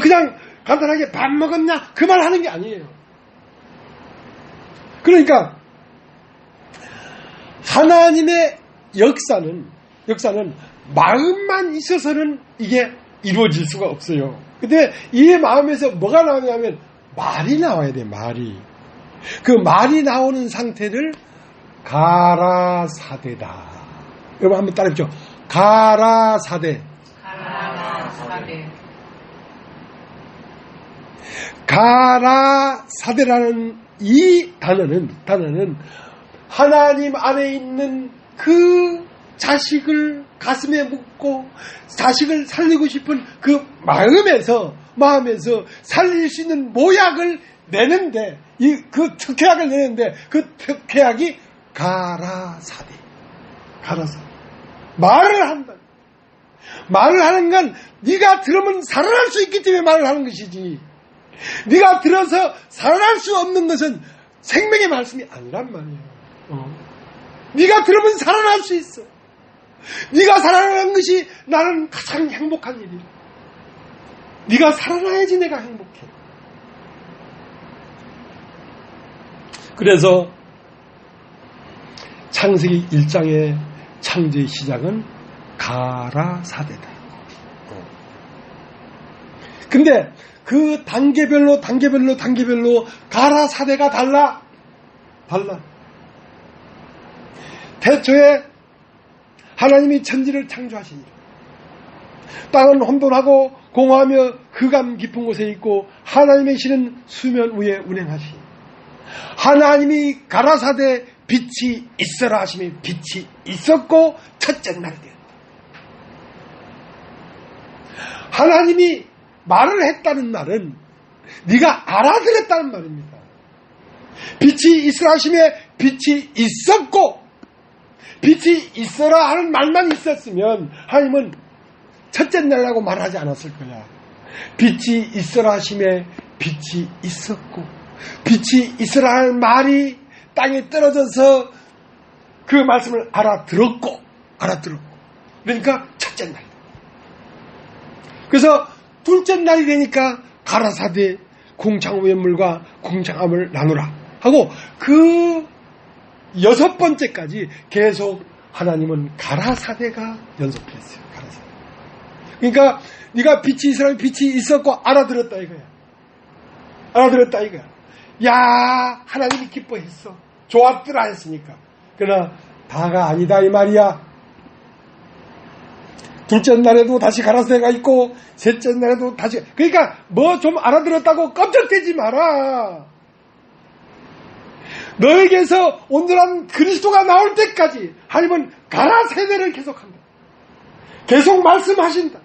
그냥 간단하게 밥 먹었냐? 그 말 하는 게 아니에요. 그러니까 하나님의 역사는 마음만 있어서는 이게 이루어질 수가 없어요. 근데 이 마음에서 뭐가 나오냐면 말이 나와야 돼. 말이. 그 말이 나오는 상태를 가라사대다. 여러분 한번 따라해보죠. 가라사대. 가라사대라는 이 단어는 하나님 안에 있는 그 자식을 가슴에 묻고 자식을 살리고 싶은 그 마음에서 살릴 수 있는 모약을 내는데 그 특혜약을 내는데 그 특혜약이 가라사대. 말을 한다. 말을 하는 건 네가 들으면 살아날 수 있기 때문에 말을 하는 것이지. 네가 들어서 살아날 수 없는 것은 생명의 말씀이 아니란 말이에요. 네가 들으면 살아날 수 있어. 네가 살아나는 것이 나는 가장 행복한 일이야. 네가 살아나야지 내가 행복해. 그래서 창세기 1장의 창조의 시작은 가라사대다. 근데 그 단계별로 가라사대가 달라. 태초에 하나님이 천지를 창조하시니 땅은 혼돈하고 공허하며 흑암 깊은 곳에 있고 하나님의 신은 수면 위에 운행하시니 하나님이 가라사대 빛이 있어라 하시니 빛이 있었고 첫째 날이 되었다. 하나님이 말을 했다는 말은 네가 알아들었다는 말입니다. 빛이 있으라 하시며 빛이 있었고 빛이 있어라 하는 말만 있었으면 하나님은 첫째 날이라고 말하지 않았을 거야. 빛이 있어라 하시며 빛이 있었고 빛이 있으라 하는 말이 땅에 떨어져서 그 말씀을 알아들었고 알아들었고. 그러니까 첫째 날. 그래서 둘째 날이 되니까 가라사대 궁창오염물과 궁창암을 나누라 하고 그 여섯 번째까지 계속 하나님은 가라사대가 연속했어요. 가라사대. 그러니까 네가 빛이 있으라면 빛이 있었고 알아들었다 이거야. 알아들었다 이거야. 야, 하나님이 기뻐했어. 좋았더라 했으니까. 그러나 다가 아니다 이 말이야. 둘째 날에도 다시 가라사대가 있고 셋째 날에도 다시. 그러니까 뭐 좀 알아들었다고 깜짝대지 마라. 너에게서 온전한 그리스도가 나올 때까지 하나님은 가라사대를 계속한다. 계속 말씀하신다.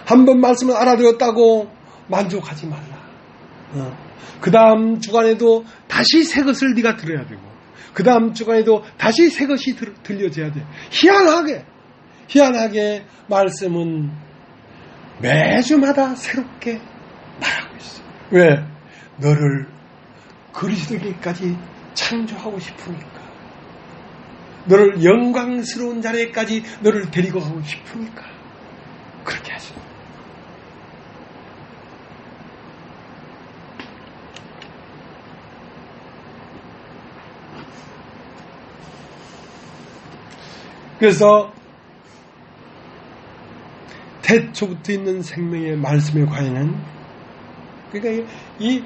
한 번 말씀을 알아들었다고 만족하지 말라. 그 다음 주간에도 다시 새 것을 네가 들어야 되고 그 다음 주간에도 다시 새 것이 들려져야 돼. 희한하게 말씀은 매주마다 새롭게 말하고 있어. 왜? 너를 그리스도에게까지 창조하고 싶으니까. 너를 영광스러운 자리에까지 너를 데리고 가고 싶으니까 그렇게 하십니다. 그래서 태초부터 있는 생명의 말씀의 과연은, 그러니까 이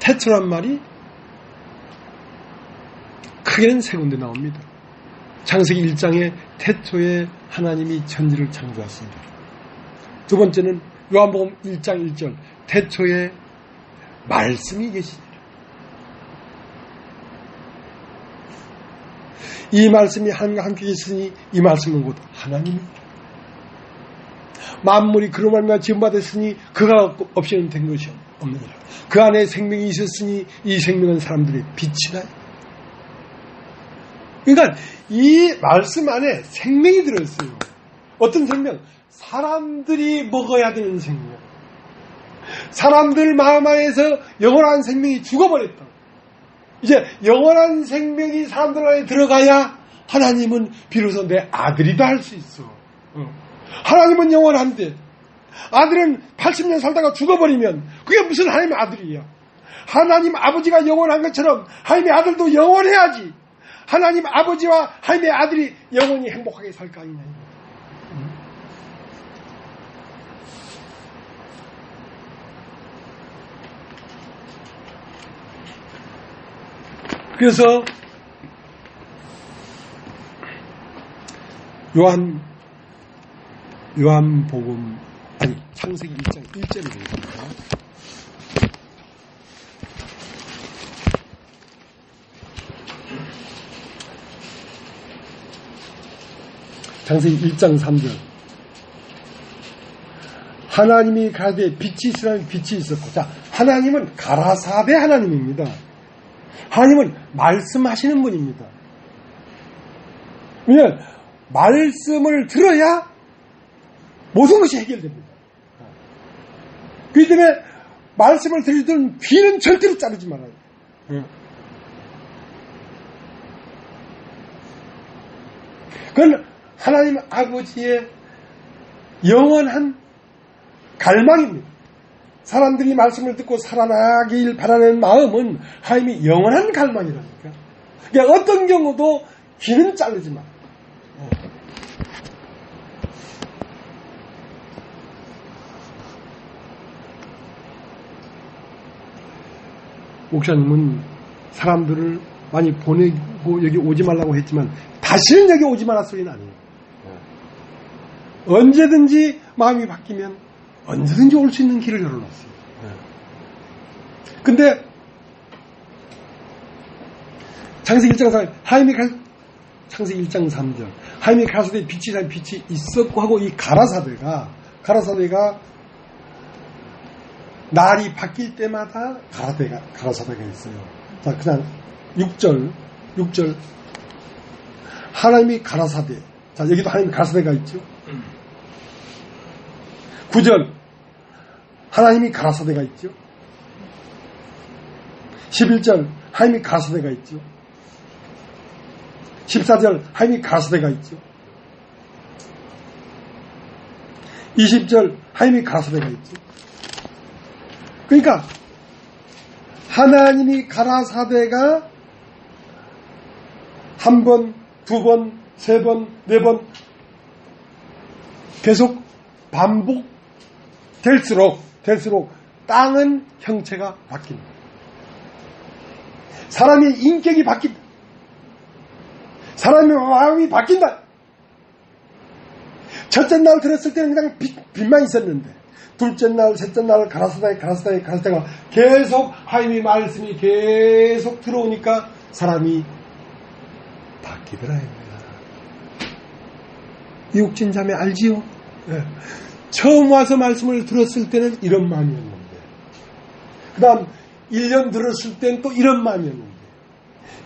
태초란 말이 크게는 세 군데 나옵니다. 창세기 1장에 태초에 하나님이 천지를 창조하십니다. 두 번째는 요한복음 1장 1절 태초에 말씀이 계시니라. 이 말씀이 하나님과 함께 있으니 이 말씀은 곧 하나님입니다. 만물이 그로 말미암아 지음받았으니 그가 없이는 된 것이 없느니라. 그 안에 생명이 있었으니 이 생명은 사람들의 빛이다. 그러니까 이 말씀 안에 생명이 들어있어요. 어떤 생명? 사람들이 먹어야 되는 생명. 사람들 마음 안에서 영원한 생명이 죽어버렸다. 이제 영원한 생명이 사람들 안에 들어가야 하나님은 비로소 내 아들이다 할 수 있어. 하나님은 영원한데 아들은 80년 살다가 죽어버리면 그게 무슨 하나님의 아들이야. 하나님 아버지가 영원한 것처럼 하나님의 아들도 영원해야지. 하나님 아버지와 하나님의 아들이 영원히 행복하게 살 거 아니냐. 그래서 요한복음 아니 창세기 1장 1절을 보겠습니다. 창세기 1장 3절 하나님이 가라되 빛이 있으라면 빛이 있었고. 자, 하나님은 가라사대 하나님입니다. 하나님은 말씀하시는 분입니다. 왜냐하면 말씀을 들어야 모든 것이 해결됩니다. 그렇기 때문에 말씀을 들으던 귀는 절대로 자르지 말아요. 그건 하나님 아버지의 영원한 갈망입니다. 사람들이 말씀을 듣고 살아나길 바라는 마음은 하나님이 영원한 갈망이라니까. 그러니까 어떤 경우도 귀는 자르지 마. 목사님은 사람들을 많이 보내고 여기 오지 말라고 했지만 다시는 여기 오지 말라 소리는 아니에요. 언제든지 마음이 바뀌면 언제든지 올 수 있는 길을 열어놨어요. 근데 창세기 1장 3절 창세기 1장 3절 하나님이 가라사대 빛이 있었고 하고 이 가라사대가 날이 바뀔 때마다 가라사대가 있어요. 자, 그냥 6절 하나님이 가라사대. 자, 여기도 하나님이 가라사대가 있죠. 9절 하나님이 가라사대가 있죠. 11절 하나님이 가라사대가 있죠. 14절 하나님이 가라사대가 있죠. 20절 하나님이 가라사대가 있죠. 그러니까 하나님이 가라사대가 한 번, 두 번, 세 번, 네 번 계속 반복될수록 땅은 형체가 바뀐다. 사람의 인격이 바뀐다. 사람의 마음이 바뀐다. 첫째 날 들었을 때는 그냥 빛만 있었는데 둘째 날, 셋째 날 가라사대가 계속 하나님의 말씀이 계속 들어오니까 사람이 바뀌더라 이거야. 이옥진 자매 알지요? 네. 처음 와서 말씀을 들었을 때는 이런 마음이었는데 그 다음 1년 들었을 땐 또 이런 마음이었는데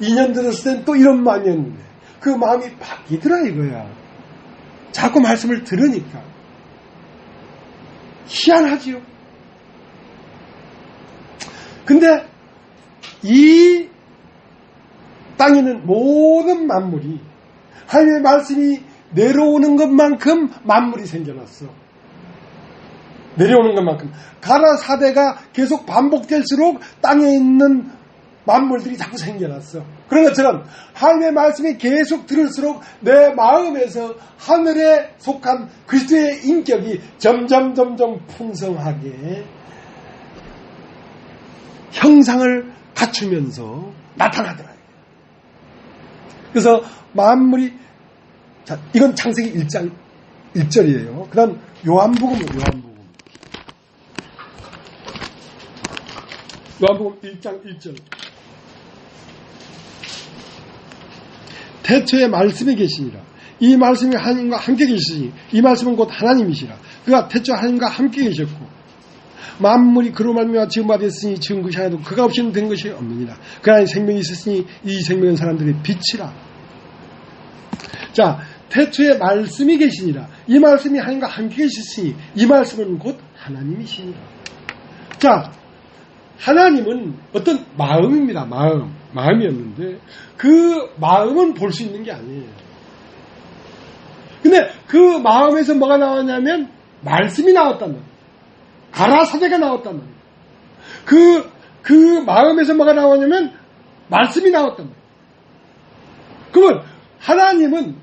2년 들었을 땐 또 이런 마음이었는데 그 마음이 바뀌더라 이거야. 자꾸 말씀을 들으니까 희한하지요. 근데 이 땅에 있는 모든 만물이 하나님의 말씀이 내려오는 것만큼 만물이 생겨났어. 내려오는 것만큼. 가라사대가 계속 반복될수록 땅에 있는 만물들이 자꾸 생겨났어. 그런 것처럼 하나님의 말씀이 계속 들을수록 내 마음에서 하늘에 속한 그리스도의 인격이 점점 풍성하게 형상을 갖추면서 나타나더라. 그래서 만물이, 자, 이건 창세기 1장 1절이에요. 그 다음 요한복음 1장 1절. 태초에 말씀이 계시니라. 이 말씀이 하나님과 함께 계시니 이 말씀은 곧 하나님이시라. 그가 태초 하나님과 함께 계셨고 만물이 그로 말미암아 지음받았으니 지은 것이 하나도 그가 없이는 된 것이 없느니라. 그 안에 생명이 있었으니 이 생명은 사람들의 빛이라. 자, 태초에 말씀이 계시니라. 이 말씀이 하나님과 함께 계셨으니 이 말씀은 곧 하나님이시니라. 자, 하나님은 어떤 마음입니다. 마음이었는데 그 마음은 볼 수 있는 게 아니에요. 근데 그 마음에서 뭐가 나왔냐면 말씀이 나왔단 말이에요. 가라사대가 나왔단 말이에요. 그 마음에서 뭐가 나왔냐면 말씀이 나왔단 말이에요. 그러면 하나님은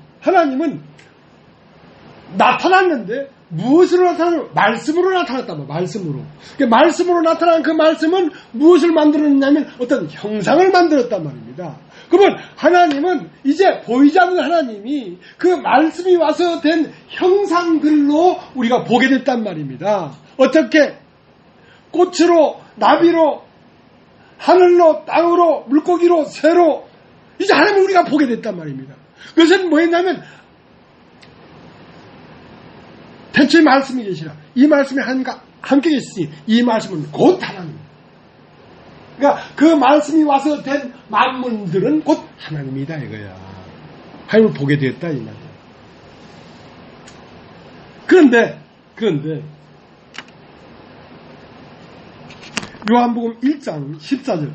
나타났는데 무엇으로 나타나는? 말씀으로 나타났단 말이에요. 말씀으로 나타난 그 말씀은 무엇을 만들었냐면 어떤 형상을 만들었단 말입니다. 그러면 하나님은 이제 보이지 않는 하나님이 그 말씀이 와서 된 형상들로 우리가 보게 됐단 말입니다. 어떻게? 꽃으로, 나비로, 하늘로, 땅으로, 물고기로, 새로 이제 하나님을 우리가 보게 됐단 말입니다. 그것은 뭐였냐면 태초에 말씀이 계시라. 이 말씀이 하나님과 함께 계시니 이 말씀은 곧 하나님. 그러니까 그 말씀이 와서 된 만물들은 곧 하나님이다 이거야. 하나님을 보게 되었다 이 말이야. 그런데 요한복음 1장 14절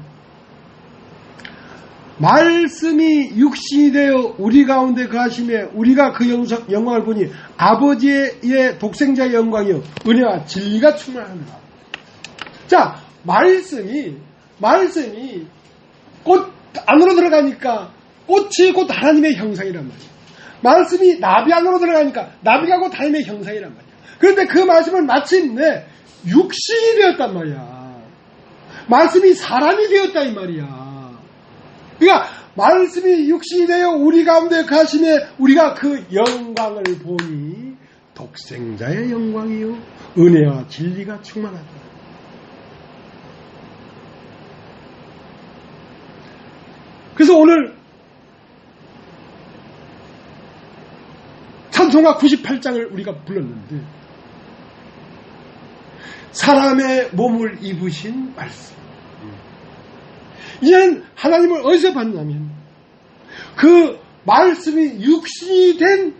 말씀이 육신이 되어 우리 가운데 거하심에 우리가 그 영광을 보니 아버지의 독생자의 영광이요 은혜와 진리가 충만합니다. 자, 말씀이 꽃 안으로 들어가니까 꽃이 곧 하나님의 형상이란 말이에요. 말씀이 나비 안으로 들어가니까 나비가 곧 하나님의 형상이란 말이에요. 그런데 그 말씀은 마침내 육신이 되었단 말이야. 말씀이 사람이 되었다 이 말이야. 그러니까 말씀이 육신이 되어 우리 가운데 가심에 우리가 그 영광을 보니 독생자의 영광이요 은혜와 진리가 충만하다. 그래서 오늘 찬송가 98장을 우리가 불렀는데 사람의 몸을 입으신 말씀. 이제는 하나님을 어디서 봤냐면 그 말씀이 육신이 된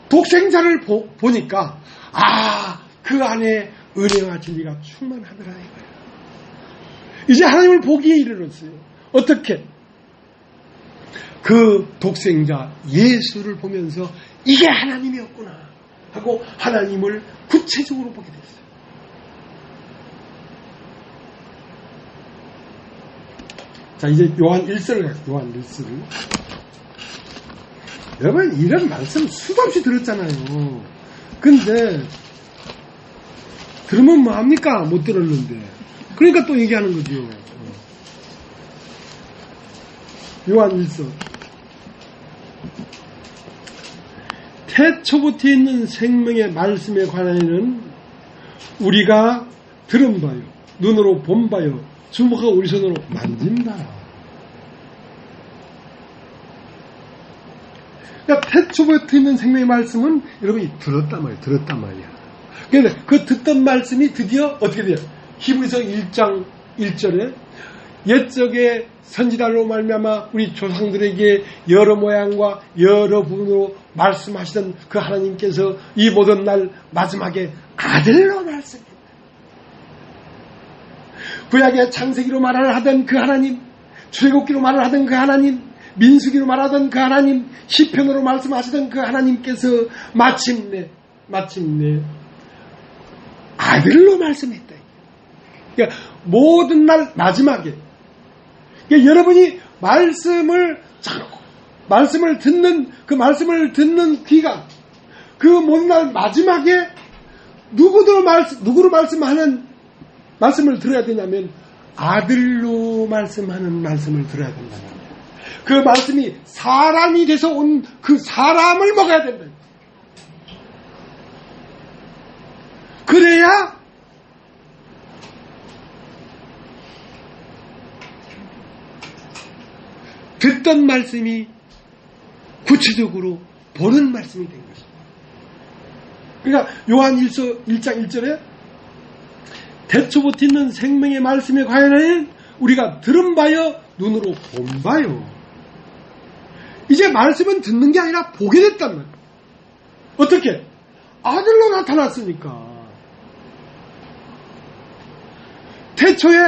독생자를 보니까 그 안에 은혜와 진리가 충만하더라 이거예요. 이제 하나님을 보기에 이르렀어요. 어떻게? 그 독생자 예수를 보면서 이게 하나님이었구나 하고 하나님을 구체적으로 보게 됐어요. 자, 이제 요한 1서를 가요. 요한 1서를. 여러분, 이런 말씀 수도 없이 들었잖아요. 근데 들으면 뭐합니까? 못 들었는데. 그러니까 또 얘기하는 거죠. 요한 1서. 태초부터 있는 생명의 말씀에 관하여는 우리가 들은 바요, 눈으로 본 바요, 주목하고 우리 손으로 만진 바라. 그러니까 태초부터 있는 생명의 말씀은 여러분이 들었단 말이야. 그런데 그 듣던 말씀이 드디어 어떻게 돼요? 히브리서 1장 1절에 옛적에 선지자로 말미암아 우리 조상들에게 여러 모양과 여러 부분으로 말씀하시던 그 하나님께서 이 모든 날 마지막에 아들로 말씀했다. 구약의 창세기로 말을 하던 그 하나님, 출애굽기로 말을 하던 그 하나님, 민수기로 말하던 그 하나님, 시편으로 말씀하시던 그 하나님께서 마침내 아들로 말씀했다. 그러니까 모든 날 마지막에, 그러니까 여러분이 말씀을 듣는 그 말씀을 듣는 귀가 그 모든 날 마지막에 누구로 말씀을 들어야 되냐면 아들로 말씀하는 말씀을 들어야 된다. 그 말씀이 사람이 돼서 온 그 사람을 먹어야 된다. 그래야 듣던 말씀이 구체적으로 보는 말씀이 된 것입니다. 그러니까 요한 1서 1장 1절에 태초부터 있는 생명의 말씀에 관하여는 우리가 들은 바요, 눈으로 본 바요. 이제 말씀은 듣는 게 아니라 보게 됐단 말이에요. 어떻게? 아들로 나타났으니까. 태초에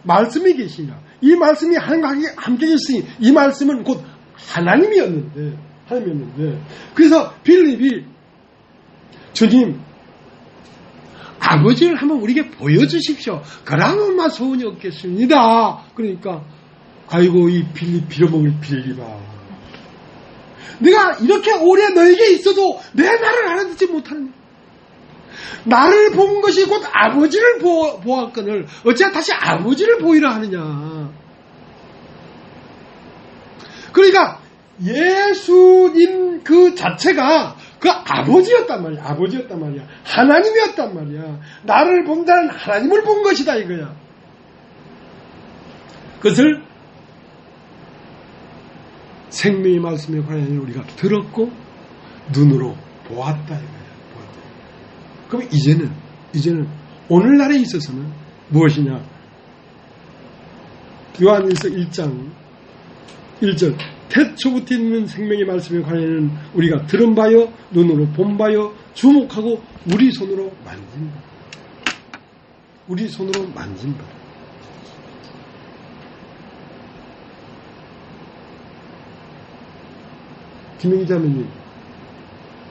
말씀이 계시냐. 이 말씀이 하나님과 함께 계시니 이 말씀은 곧 하나님이었는데. 그래서 빌립이 주님, 아버지를 한번 우리에게 보여주십시오. 그러면 소원이 없겠습니다. 그러니까 아이고 이 빌립 빌어먹을 빌립아, 내가 이렇게 오래 너에게 있어도 내 말을 알아듣지 못하는, 나를 본 것이 곧 아버지를 보았거늘 어찌 다시 아버지를 보이라 하느냐. 그러니까 예수님 그 자체가 그 아버지였단 말이야. 하나님이었단 말이야. 나를 본다는 하나님을 본 것이다 이거야. 그것을 생명의 말씀에 관하여 우리가 들었고 눈으로 보았다 이거야. 그럼 이제는 오늘날에 있어서는 무엇이냐? 요한일서 1장 1절 태초부터 있는 생명의 말씀에 관하여는 우리가 들은 바요, 눈으로 본 바요, 주목하고 우리 손으로 만진 바. 우리 손으로 만진 바. 김영희 자매님,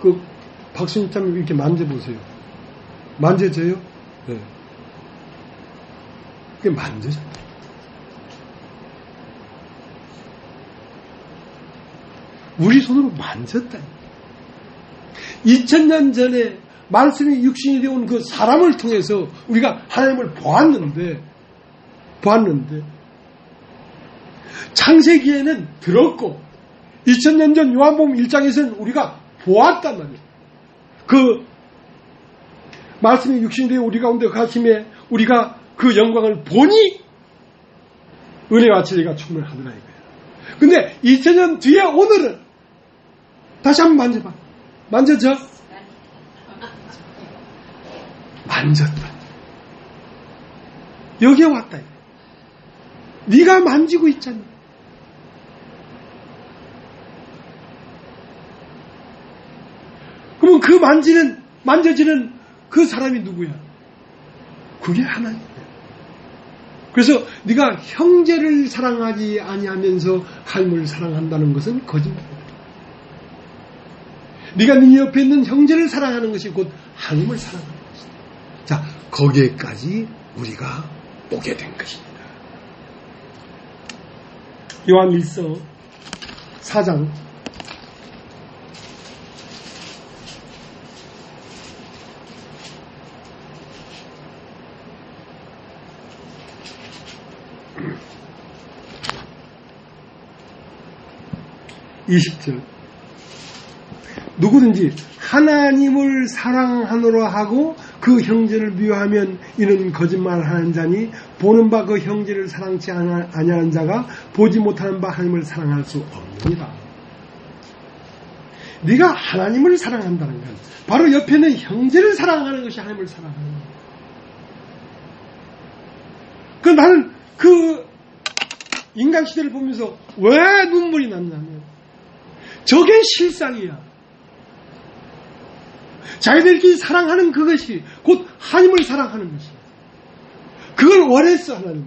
그 박순희 자매님 이렇게 만져보세요. 만져져요? 네. 그게 만져졌다. 우리 손으로 만졌다. 2000년 전에 말씀이 육신이 되어 온 그 사람을 통해서 우리가 하나님을 보았는데 창세기에는 들었고 2000년 전 요한복음 1장에서는 우리가 보았단 말이에요. 그 말씀이 육신이 되어 우리 가운데 가심에 우리가 그 영광을 보니 은혜와 진리가 충만하더라 이거예요. 근데 2000년 뒤에 오늘은 다시 한번 만져봐. 만져져? 만졌다. 여기에 왔다. 네가 만지고 있잖아. 그러면 그 만져지는 그 사람이 누구야? 그게 하나님이야. 그래서 네가 형제를 사랑하지 아니하면서 하나님을 사랑한다는 것은 거짓말이다. 네가 네 옆에 있는 형제를 사랑하는 것이 곧 하나님을 사랑하는 것이다. 자, 거기에까지 우리가 오게 된 것입니다. 요한일서 4장 20절 누구든지 하나님을 사랑하노라 하고 그 형제를 미워하면 이는 거짓말하는 자니 보는 바 그 형제를 사랑치 아니하는 자가 보지 못하는 바 하나님을 사랑할 수 없느니라. 네가 하나님을 사랑한다는 건 바로 옆에 있는 형제를 사랑하는 것이 하나님을 사랑하는 거야. 그 나는 그 인간 시대를 보면서 왜 눈물이 났냐면 저게 실상이야. 자기들끼리 사랑하는 그것이 곧 하나님을 사랑하는 것이야. 그걸 원했어, 하나님은.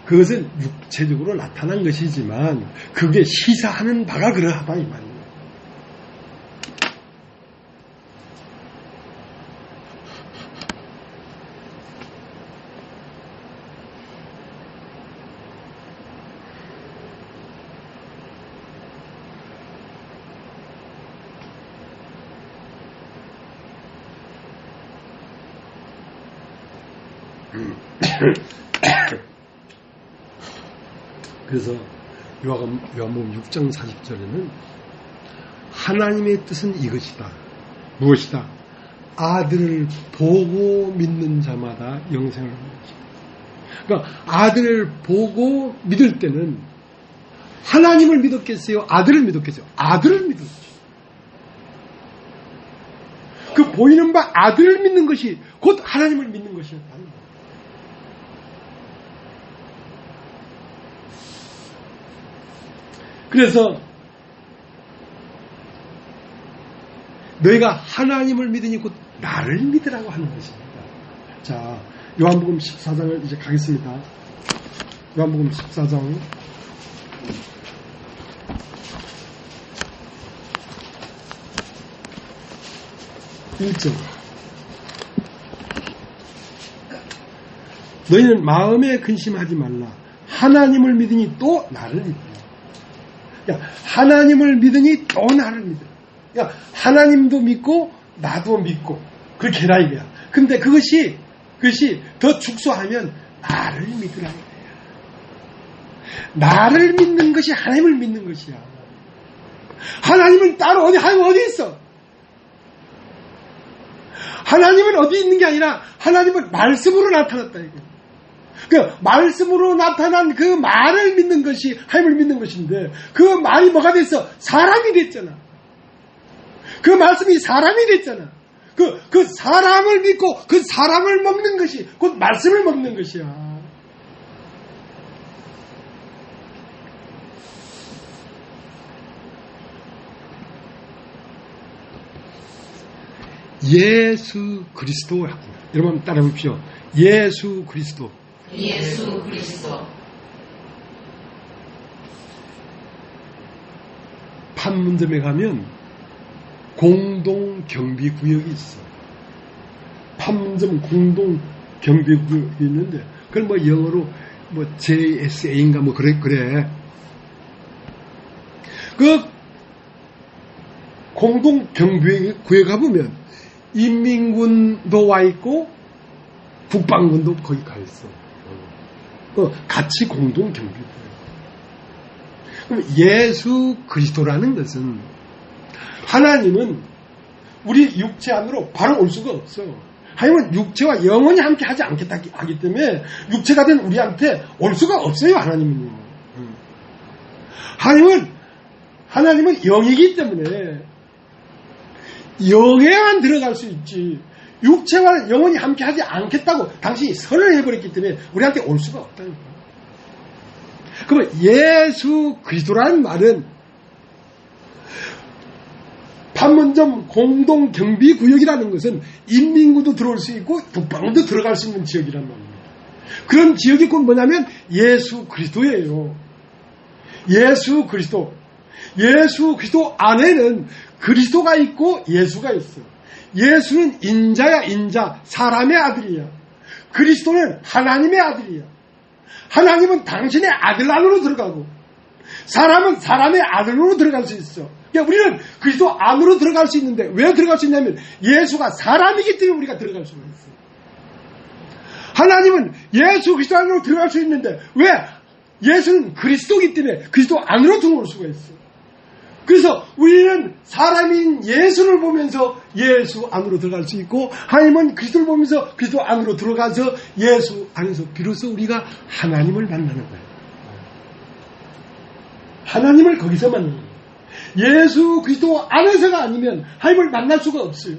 그것은 육체적으로 나타난 것이지만 그게 시사하는 바가 그러하다 이 말이에요. 그래서 요한복음 6장 40절에는 하나님의 뜻은 이것이다. 무엇이다? 아들을 보고 믿는 자마다 영생을 얻는 것이다. 그러니까 아들을 보고 믿을 때는 하나님을 믿었겠어요? 아들을 믿었겠어요? 아들을 믿었어요. 그 보이는 바 아들을 믿는 것이 곧 하나님을 믿는 것이었다. 그래서 너희가 하나님을 믿으니 곧 나를 믿으라고 하는 것입니다. 자, 요한복음 14장을 이제 가겠습니다. 요한복음 14장 1절 너희는 마음에 근심하지 말라. 하나님을 믿으니 또 나를 믿으라. 하나님을 믿으니 또 나를 믿으라. 하나님도 믿고 나도 믿고 그렇게 해라 이거야. 근데 그것이 더 축소하면 나를 믿으라 이거야. 나를 믿는 것이 하나님을 믿는 것이야. 하나님은 따로 하나님 어디 있어? 하나님은 어디 있는 게 아니라 하나님은 말씀으로 나타났다 이거야. 그 말씀으로 나타난 그 말을 믿는 것이 하나님을 믿는 것인데 그 말이 뭐가 됐어? 사람이 됐잖아. 그 말씀이 사람이 됐잖아. 그 사람을 믿고 그 사람을 먹는 것이 곧 말씀을 먹는 것이야. 예수 그리스도. 여러분 따라 보십시오. 예수 그리스도. 예수 그리스도. 판문점에 가면 공동 경비 구역이 있어. 판문점 공동 경비 구역이 있는데 그걸 뭐 영어로 뭐 JSA인가 뭐 그래. 그 공동 경비 구역에 가보면 인민군도 와 있고 국방군도 거기 가 있어. 같이 공동 경비구역. 그럼 예수 그리스도라는 것은 하나님은 우리 육체 안으로 바로 올 수가 없어. 하나님은 육체와 영원히 함께 하지 않겠다 하기 때문에 육체가 된 우리한테 올 수가 없어요. 하나님은요. 하나님은 영이기 때문에 영에만 들어갈 수 있지 육체와 영원히 함께 하지 않겠다고 당신이 선을 해버렸기 때문에 우리한테 올 수가 없다는 거예요. 그러면 예수 그리스도라는 말은 판문점 공동경비구역이라는 것은 인민구도 들어올 수 있고 북방도 들어갈 수 있는 지역이란 말입니다. 그런 지역이 곧 뭐냐면 예수 그리스도예요. 예수 그리스도. 예수 그리스도 안에는 그리스도가 있고 예수가 있어. 예수는 인자야, 인자. 사람의 아들이야. 그리스도는 하나님의 아들이야. 하나님은 당신의 아들 안으로 들어가고 사람은 사람의 아들로 들어갈 수 있어. 그러니까 우리는 그리스도 안으로 들어갈 수 있는데 왜 들어갈 수 있냐면 예수가 사람이기 때문에 우리가 들어갈 수가 있어. 하나님은 예수 그리스도 안으로 들어갈 수 있는데 왜? 예수는 그리스도이기 때문에 그리스도 안으로 들어올 수가 있어. 그래서 우리는 사람인 예수를 보면서 예수 안으로 들어갈 수 있고 하나님은 그리스도를 보면서 그리스도 안으로 들어가서 예수 안에서 비로소 우리가 하나님을 만나는 거예요. 하나님을 거기서 만나는 거예요. 예수 그리스도 안에서가 아니면 하나님을 만날 수가 없어요.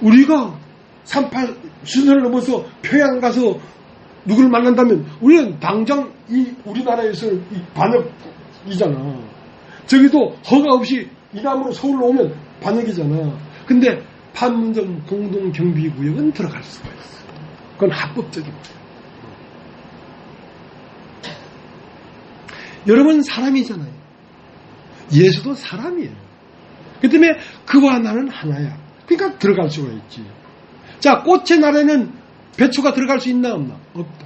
우리가 38 순서를 넘어서 평양 가서 누구를 만난다면 우리는 당장 이 우리나라에서 이 반역이잖아. 저기도 허가 없이 이남으로 서울로 오면 반역이잖아. 근데 판문점 공동경비구역은 들어갈 수가 있어. 그건 합법적인 거야. 여러분 사람이잖아요. 예수도 사람이에요. 그 때문에 그와 나는 하나야. 그러니까 들어갈 수가 있지. 자, 꽃의 날에는 배추가 들어갈 수 있나 없나? 없다.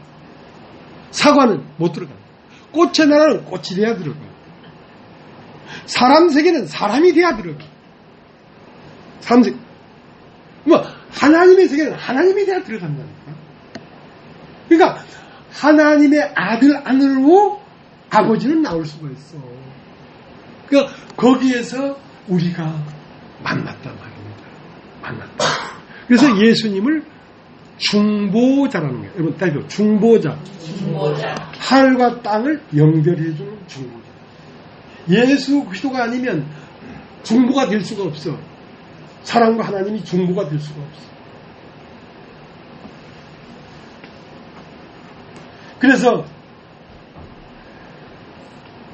사과는 못 들어간다. 꽃의 날에는 꽃이 돼야 들어가. 사람 세계는 사람이 돼야 들어가. 사람 세계. 뭐 하나님의 세계는 하나님이 돼야 들어간다니까. 그러니까 하나님의 아들 안으로 아버지는 나올 수가 있어. 그러니까 거기에서 우리가 만났단 말입니다. 만났다. 그래서 예수님을 중보자라는 거예요. 여러분 따지고 중보자. 하늘과 땅을 연결해주는 중보자. 예수 그리스도가 아니면 중보가 될 수가 없어. 사람과 하나님이 중보가 될 수가 없어. 그래서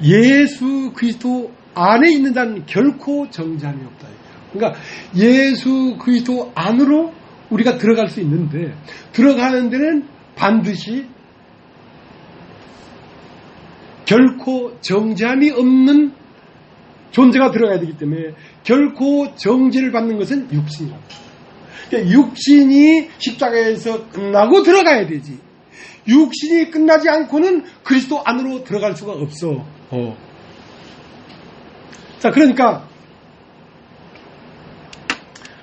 예수 그리스도 안에 있는 자는 결코 정죄함이 없다. 그러니까 예수 그리스도 안으로 우리가 들어갈 수 있는데 들어가는 데는 반드시 결코 정죄함이 없는 존재가 들어가야 되기 때문에 결코 정죄를 받는 것은 육신이라고. 그러니까 육신이 십자가에서 끝나고 들어가야 되지. 육신이 끝나지 않고는 그리스도 안으로 들어갈 수가 없어. 자, 그러니까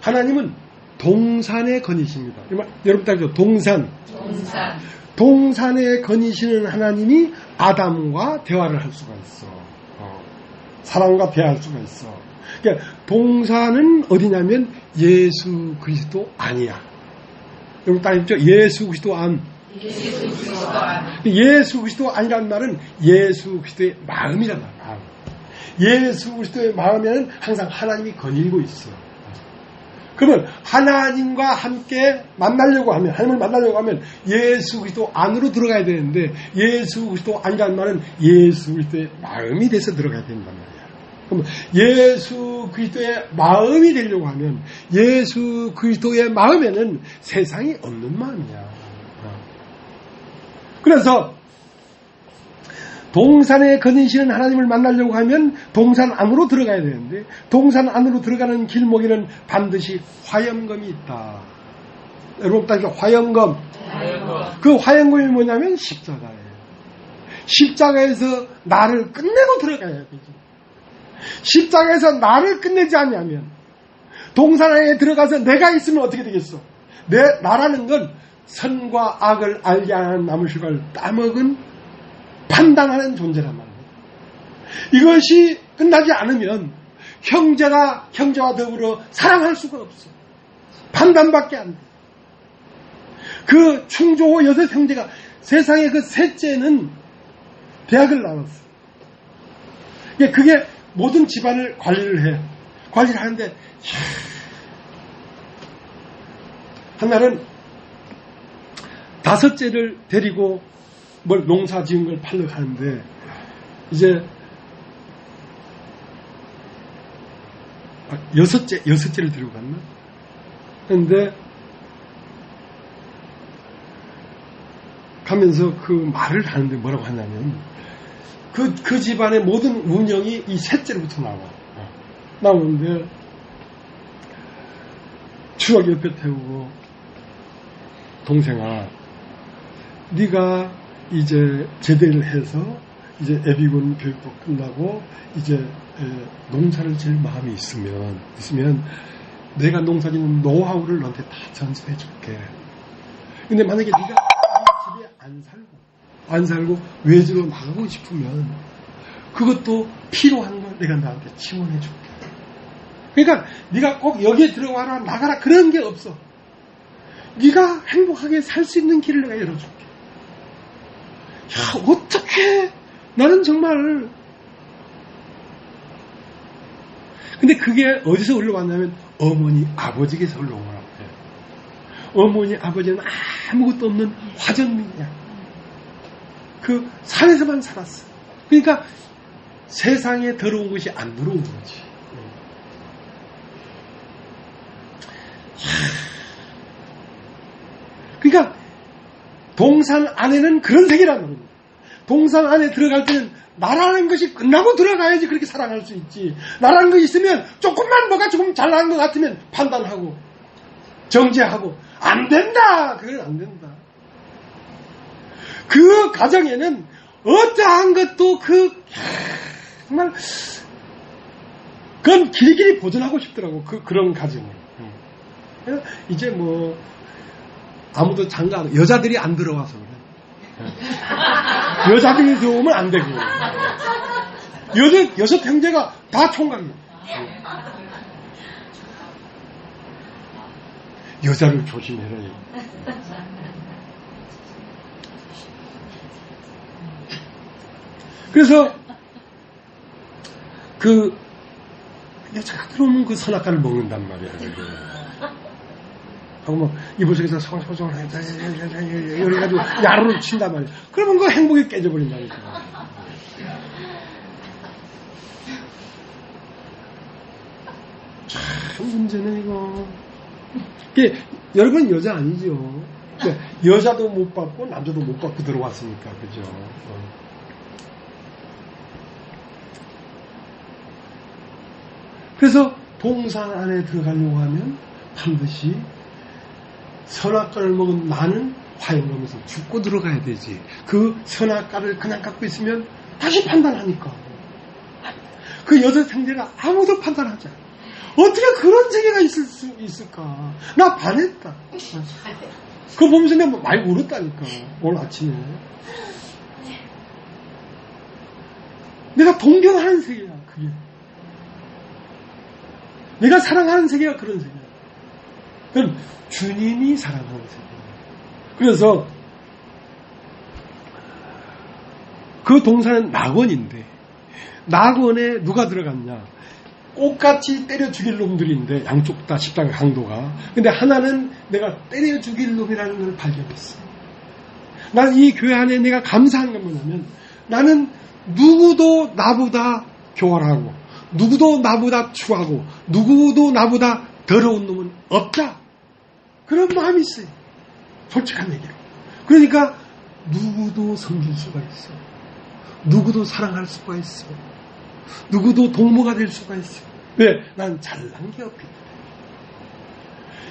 하나님은 동산의 건이십니다. 여러분 따지죠. 동산의 건이시는 하나님이 아담과 대화를 할 수가 있어. 사람과 대화할 수가 있어. 그러니까 동산은 어디냐면 예수 그리스도 안이야. 여러분 따지죠. 예수 그리스도 안. 예수 그리스도 안이라는 말은 예수 그리스도의 마음이란 말이야. 예수 그리스도의 마음에는 항상 하나님이 거닐고 있어. 그러면 하나님과 함께 만나려고 하면, 하나님을 만나려고 하면 예수 그리스도 안으로 들어가야 되는데 예수 그리스도 안이라는 말은 예수 그리스도의 마음이 돼서 들어가야 된단 말이야. 그러면 예수 그리스도의 마음이 되려고 하면 예수 그리스도의 마음에는 세상이 없는 마음이야. 그래서 동산에 거니시는 하나님을 만나려고 하면 동산 안으로 들어가야 되는데 동산 안으로 들어가는 길목에는 반드시 화염검이 있다. 여러분 따지면 화염검. 그 화염검이 뭐냐면 십자가예요. 십자가에서 나를 끝내고 들어가야 되지. 십자가에서 나를 끝내지 않냐면 동산 안에 들어가서 내가 있으면 어떻게 되겠어? 나라는 건 선과 악을 알게 하는 나무실과를 따먹은 판단하는 존재란 말이에요. 이것이 끝나지 않으면 형제와 더불어 사랑할 수가 없어. 판단밖에 안 돼. 그 충조호 6 형제가 세상의 그 셋째는 대학을 나왔어. 그게 모든 집안을 관리를 해. 관리를 하는데 하나는 5째를 데리고 뭘 농사 지은 걸 팔러 가는데 이제 여섯째를 들고 갔나? 그런데 가면서 그 말을 하는데 뭐라고 하냐면 그 집안의 모든 운영이 이 셋째로부터 나오는데 추억 옆에 태우고 동생아 네가 이제 제대를 해서 이제 예비군 교육도 끝나고 이제 농사를 지을 마음이 있으면 내가 농사짓는 노하우를 너한테 다 전수해 줄게. 근데 만약에 네가 이 집에 안 살고 외지로 나가고 싶으면 그것도 필요한 걸 내가 너한테 지원해 줄게. 그러니까 네가 꼭 여기에 들어와라 나가라 그런 게 없어. 네가 행복하게 살 수 있는 길을 내가 열어줄게. 야, 어떡해. 나는 정말. 근데 그게 어디서 올라왔냐면 어머니 아버지께서 올라온 거라고 해요. 어머니 아버지는 아무것도 없는 화전민이야. 그 산에서만 살았어. 그러니까 세상에 더러운 것이 안 들어온 거지. 그러니까 동산 안에는 그런 세계라는 겁니다. 동산 안에 들어갈 때는 나라는 것이 끝나고 들어가야지 그렇게 살아갈 수 있지. 나라는 것이 있으면 조금만 뭐가 조금 잘나는 것 같으면 판단하고 정죄하고 안 된다. 그건 안 된다. 그 가정에는 어떠한 것도 정말 그건 길이길이 보존하고 싶더라고. 그런 가정을. 이제 뭐 아무도 장가 여자들이 안 들어와서 그래. 여자들이 들어오면 안 되고 여섯 형제가 다 총각이야. 여자를 조심해라. 그래서 그 여자가 들어오면 그 선악과를 먹는단 말이야. 하고 뭐 이불 속에서 성성성을 이래가지고 야로를 친단 말이야. 그러면 그 행복이 깨져버린다니까. 참 문제네 이거. 여러분 여자 아니죠. 여자도 못 받고 남자도 못 받고 들어왔으니까 그죠. 그래서 동산 안에 들어가려고 하면 반드시 선악과를 먹은 나는 화형하면서 죽고 들어가야 되지. 그 선악과를 그냥 갖고 있으면 다시 판단하니까. 그 여자 상대가 아무도 판단하지 않아. 어떻게 그런 세계가 있을 수 있을까? 나 반했다. 그거 보면서 내가 많이 울었다니까. 오늘 아침에. 내가 동경하는 세계야. 그게. 내가 사랑하는 세계가 그런 세계야. 그럼 주님이 사랑하는 세계야. 그래서 그 동산은 낙원인데 낙원에 누가 들어갔냐? 꽃같이 때려 죽일 놈들인데 양쪽 다 십자가 강도가. 근데 하나는 내가 때려 죽일 놈이라는 걸 발견했어. 난 이 교회 안에 내가 감사한 건 뭐냐면 나는 누구도 나보다 교활하고 누구도 나보다 추하고 누구도 나보다 더러운 놈은 없다. 그런 마음이 있어요. 솔직한 얘기로. 그러니까 누구도 섬길 수가 있어. 누구도 사랑할 수가 있어. 누구도 동무가 될 수가 있어. 왜? 난 잘난 게 없기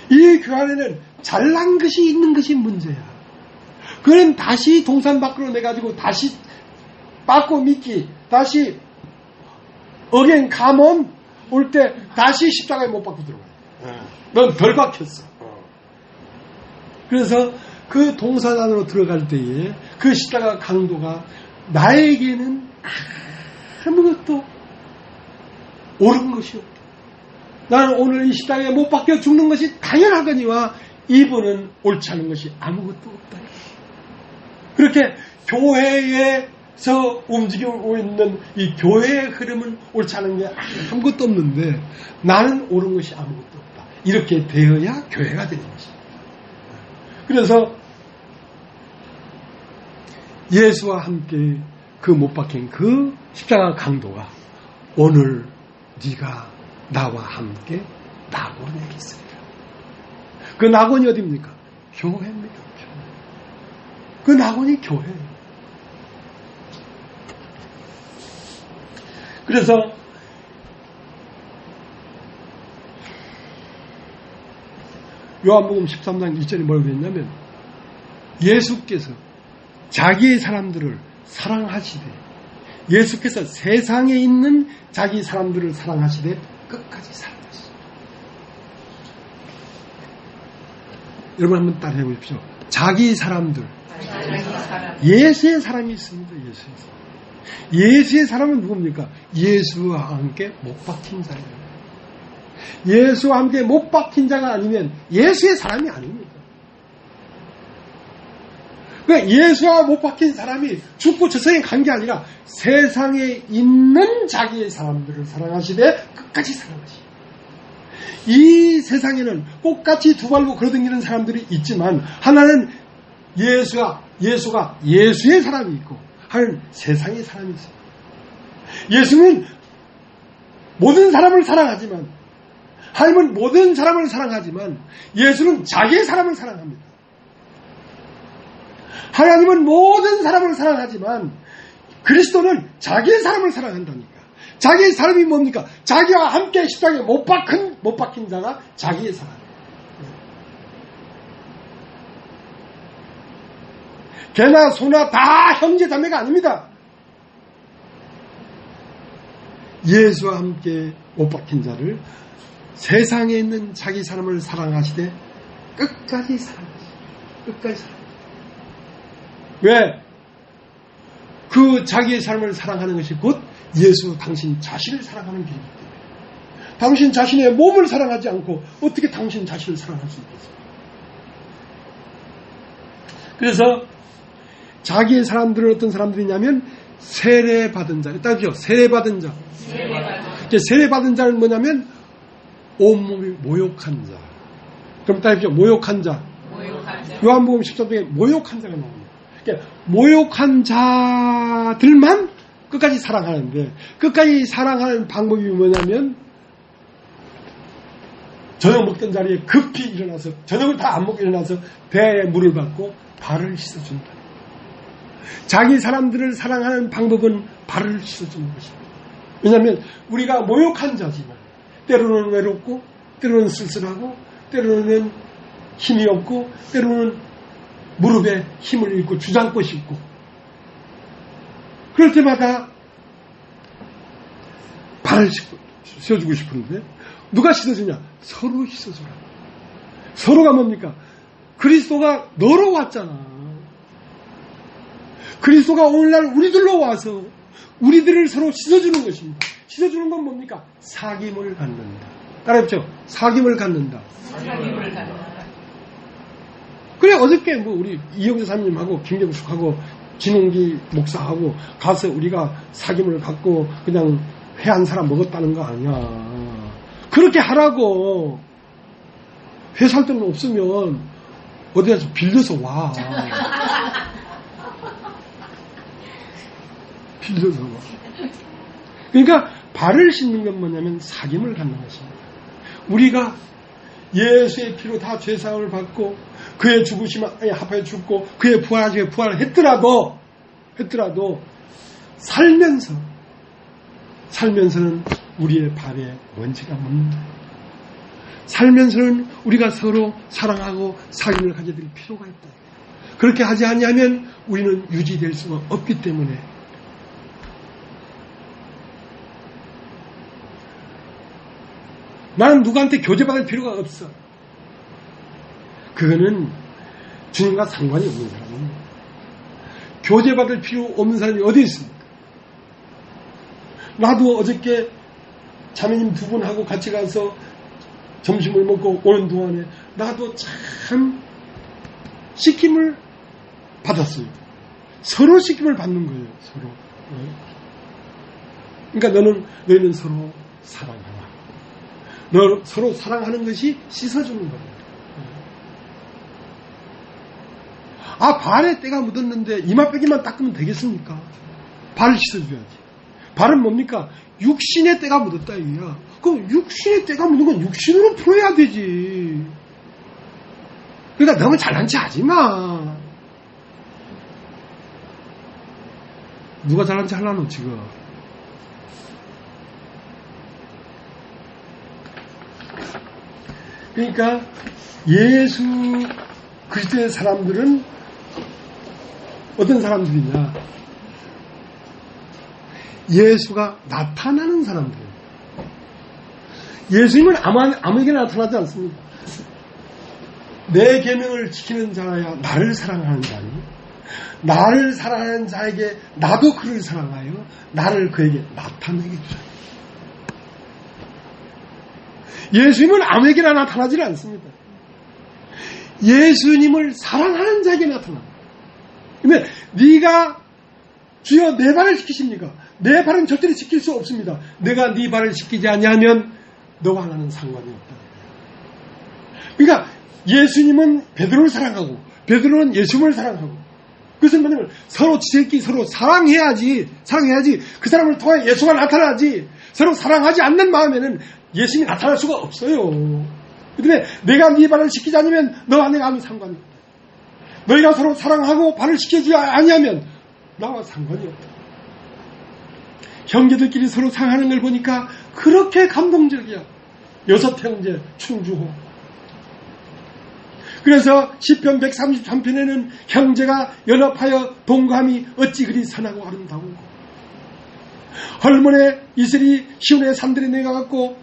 때문에. 이 교회 안에는 잘난 것이 있는 것이 문제야. 그는 다시 동산 밖으로 내가지고 다시 빠꾸 미끼 다시 어겐 가뭄 올 때 다시 십자가에 못 박고 들어가. 넌 덜 박혔어. 그래서 그 동산 안으로 들어갈 때에 그 십자가 강도가 나에게는 아무것도 옳은 것이 없다. 나는 오늘 이 십자가에 못 박혀 죽는 것이 당연하거니와 이분은 옳지 않은 것이 아무것도 없다. 그렇게 교회에서 움직이고 있는 이 교회의 흐름은 옳지 않은 게 아무것도 없는데 나는 옳은 것이 아무것도 없다. 이렇게 되어야 교회가 되는 것입니다. 그래서 예수와 함께 그 못 박힌 그 십자가 강도가 오늘 네가 나와 함께 낙원에 있으리라. 그 낙원이 어디입니까? 교회입니다. 교회. 그 낙원이 교회예요. 그래서 요한복음 13장 1절에 뭐라고 했냐면 예수께서 자기의 사람들을 사랑하시되 예수께서 세상에 있는 자기 사람들을 사랑하시되 끝까지 사랑하시죠. 여러분 한번 따라해 보십시오. 자기 사람들. 예수의 사람이 있습니다. 예수의 사람. 예수의 사람은 누굽니까? 예수와 함께 못 박힌 자예요. 예수와 함께 못 박힌 자가 아니면 예수의 사람이 아닙니다. 그러니까 예수와 못 박힌 사람이 죽고 저승에 간 게 아니라 세상에 있는 자기의 사람들을 사랑하시되 끝까지 사랑하시고, 이 세상에는 똑같이 두 발로 걸어다니는 사람들이 있지만 하나는 예수가 예수의 사람이 있고 하나는 세상의 사람이 있어요. 예수는 모든 사람을 사랑하지만, 하나님은 모든 사람을 사랑하지만 예수는 자기의 사람을 사랑합니다. 하나님은 모든 사람을 사랑하지만 그리스도는 자기의 사람을 사랑한다니까. 자기의 사람이 뭡니까? 자기와 함께 십자가에 못 박힌 자가 자기의 사람이에요. 개나 소나 다 형제 자매가 아닙니다. 예수와 함께 못 박힌 자를, 세상에 있는 자기 사람을 사랑하시되 끝까지 사랑하시고, 끝까지 사랑하시고. 왜? 그 자기의 삶을 사랑하는 것이 곧 예수 당신 자신을 사랑하는 길이기 때문에, 당신 자신의 몸을 사랑하지 않고 어떻게 당신 자신을 사랑할 수 있겠습니까? 그래서 자기의 사람들은 어떤 사람들이냐면 세례받은 자. 따지죠. 세례받은 자. 세례받은 자는 뭐냐면 온몸이 모욕한 자. 그럼 따지죠. 모욕한 자. 요한복음 13장에 모욕한 자가 나옵니다. 그러니까 모욕한 자들만 끝까지 사랑하는데, 끝까지 사랑하는 방법이 뭐냐면 저녁 먹던 자리에 급히 일어나서, 저녁을 다 안 먹고 일어나서 배에 물을 받고 발을 씻어준다. 자기 사람들을 사랑하는 방법은 발을 씻어주는 것입니다. 왜냐하면 우리가 모욕한 자지만 때로는 외롭고, 때로는 쓸쓸하고, 때로는 힘이 없고, 때로는 무릎에 힘을 잃고 주장고 싶고, 그럴 때마다 발을 씻어주고 싶은데 누가 씻어주냐? 서로 씻어주라. 서로가 뭡니까? 그리스도가 너로 왔잖아. 그리스도가 오늘날 우리들로 와서 우리들을 서로 씻어주는 것입니다. 씻어주는 건 뭡니까? 사귐을 갖는다. 따라해보죠. 사귐을 갖는다. 사귐을 갖는다. 그래, 어저께 우리 이영재 사모님하고 김경숙하고 진홍기 목사하고 가서 우리가 사귐을 갖고 그냥 회 한 사람 먹었다는 거 아니야. 그렇게 하라고. 회 살 돈 없으면 어디 가서 빌려서 와. 빌려서 와. 그러니까 발을 씻는 건 뭐냐면 사귐을 갖는 것입니다. 우리가 예수의 피로 다 죄사함을 받고 그의 죽으심에 합하여 죽고 그의 부활하심에 부활을 했더라도 살면서는 우리의 발에 먼지가 묻는다. 살면서는 우리가 서로 사랑하고 사귐을 가져야 될 필요가 있다. 그렇게 하지 아니하면 우리는 유지될 수가 없기 때문에 나는 누구한테 교제받을 필요가 없어. 그거는 주님과 상관이 없는 사람입니다. 교제받을 필요 없는 사람이 어디 있습니까? 나도 어저께 자매님 두 분하고 같이 가서 점심을 먹고 오는 동안에 나도 참 시킴을 받았어요. 서로 시킴을 받는 거예요. 서로. 그러니까 너희는 서로 사랑하라. 서로 사랑하는 것이 씻어주는 겁니다. 발에 때가 묻었는데 이마빼기만 닦으면 되겠습니까? 발을 씻어줘야지. 발은 뭡니까? 육신의 때가 묻었다 이거야. 그럼 육신의 때가 묻은 건 육신으로 풀어야 되지. 그러니까 너무 잘난 체 하지 마. 누가 잘난 체 하려노 지금. 그러니까 예수 그리스도의 사람들은 어떤 사람들이냐? 예수가 나타나는 사람들이에요. 예수님은 아무에게나 나타나지 않습니다. 내 계명을 지키는 자야 나를 사랑하는 자니 나를 사랑하는 자에게 나도 그를 사랑하여 나를 그에게 나타내겠다. 예수님은 아무에게나 나타나지 않습니다. 예수님을 사랑하는 자에게 나타납니다. 근데 네가 주여 내 발을 지키십니까? 내 발은 절대로 지킬 수 없습니다. 내가 네 발을 지키지 아니하면 너와 나는 상관이 없다. 그러니까 예수님은 베드로를 사랑하고 베드로는 예수님을 사랑하고 그것은 뭐냐면 서로 지새끼 서로 사랑해야지 그 사람을 통해 예수가 나타나지 서로 사랑하지 않는 마음에는 예수님이 나타날 수가 없어요. 그런데 내가 네 발을 지키지 않으면 너와 내가 아무 상관이 없다. 너희가 서로 사랑하고 발을 지키지 아니하면 나와 상관이 없다. 형제들끼리 서로 사랑하는 걸 보니까 그렇게 감동적이야. 6 형제 충주호. 그래서 시편 133편에는 형제가 연합하여 동감이 어찌 그리 선하고 아름다운고. 헐몬의 이슬이 시온의 산들에 내려갔고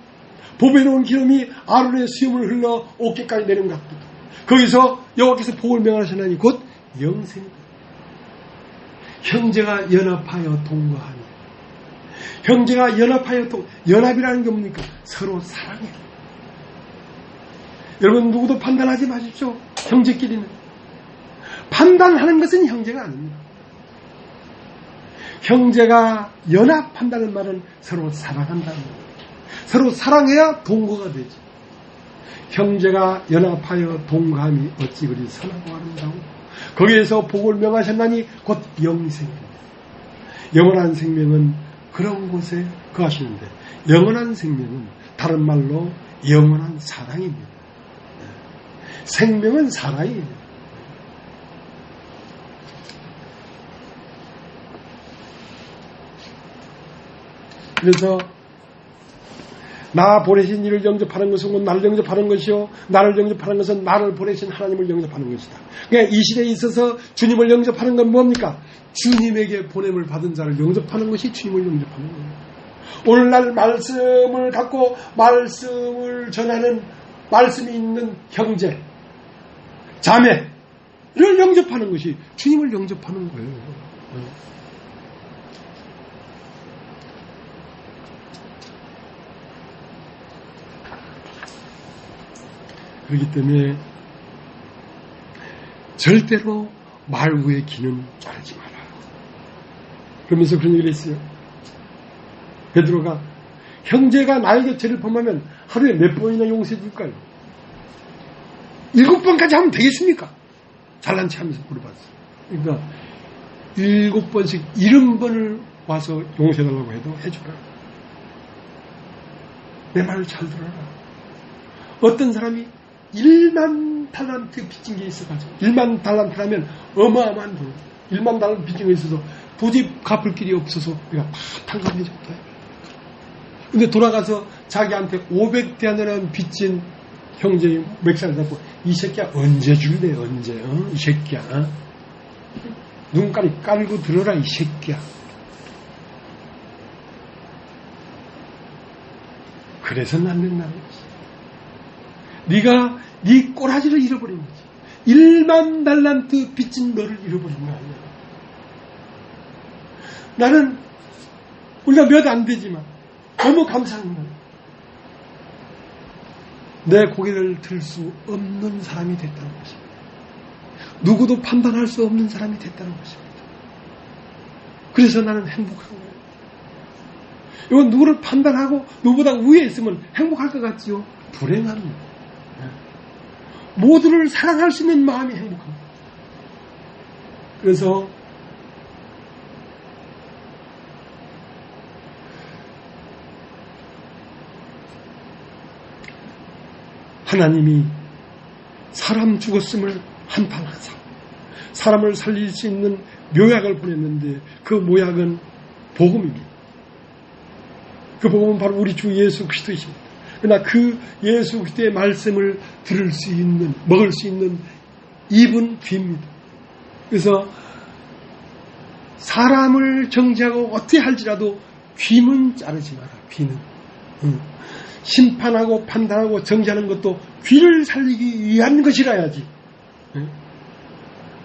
보배로운 기름이 아론의 수염을 흘러 어깨까지 내린 것 같다. 거기서 여호와께서 복을 명하시나니 곧 영생이다. 형제가 연합하여 동거하니 형제가 연합하여 연합이라는 게 뭡니까? 서로 사랑해. 여러분 누구도 판단하지 마십시오. 형제끼리는 판단하는 것은 형제가 아닙니다. 형제가 연합한다는 말은 서로 사랑한다는 말입니다. 서로 사랑해야 동거가 되지. 형제가 연합하여 동감이 어찌 그리 선하고 아름다워. 거기에서 복을 명하셨나니 곧 영생입니다. 영원한 생명은 그런 곳에 거하시는데 영원한 생명은 다른 말로 영원한 사랑입니다. 생명은 사랑이에요. 그래서 나 보내신 이를 영접하는 것은 곧 나를 영접하는 것이요 나를 영접하는 것은 나를 보내신 하나님을 영접하는 것이다. 그러니까 이 시대에 있어서 주님을 영접하는 건 뭡니까? 주님에게 보냄을 받은 자를 영접하는 것이 주님을 영접하는 거예요. 오늘날 말씀을 갖고 말씀을 전하는 말씀이 있는 형제 자매를 영접하는 것이 주님을 영접하는 거예요. 그렇기 때문에 절대로 말구의 기는 쫄지 마라. 그러면서 그런 얘기를 했어요. 베드로가 형제가 나에게 죄를 범하면 하루에 몇 번이나 용서해 줄까요? 7번까지 하면 되겠습니까? 잘난 체 하면서 물어봤어요. 그러니까 7번씩 70번을 와서 용서해달라고 해도 해줘라. 내 말을 잘 들어라. 어떤 사람이 1만 달란트 빚진 게 있어가지고 1만 달란트라면 어마어마한 돈 1만 달란트 빚진 게 있어서 도저히 갚을 길이 없어서 내가 다 탕감해줬다. 근데 돌아가서 자기한테 500대하는 빚진 형제의 맥상을 잡고 이 새끼야 언제 줄래 언제 이 새끼야 눈깔이 깔고 들어라 이 새끼야. 그래서는 안 된다는 거지. 네가 네 꼬라지를 잃어버린 거지. 1만 달란트 빚진 너를 잃어버린 거 아니야. 나는 우리가 몇 안 되지만 너무 감사한 거야. 내 고개를 들 수 없는 사람이 됐다는 것입니다. 누구도 판단할 수 없는 사람이 됐다는 것입니다. 그래서 나는 행복한 거예요. 이건 누구를 판단하고 누구보다 위에 있으면 행복할 것 같지요? 불행합니다. 모두를 사랑할 수 있는 마음이 행복합니다. 그래서 하나님이 사람 죽었음을 한탄하사 사람을 살릴 수 있는 묘약을 보냈는데 그 묘약은 복음입니다. 그 복음은 바로 우리 주 예수 그리스도이십니다. 그러나 그 예수 그리스도의 말씀을 들을 수 있는, 먹을 수 있는 입은 귀입니다. 그래서 사람을 정죄하고 어떻게 할지라도 귀는 자르지 마라. 귀는. 심판하고 판단하고 정죄하는 것도 귀를 살리기 위한 것이라야지.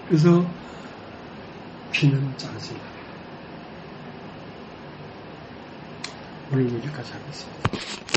그래서 귀는 자르지 마라. 오늘 여기까지 하겠습니다.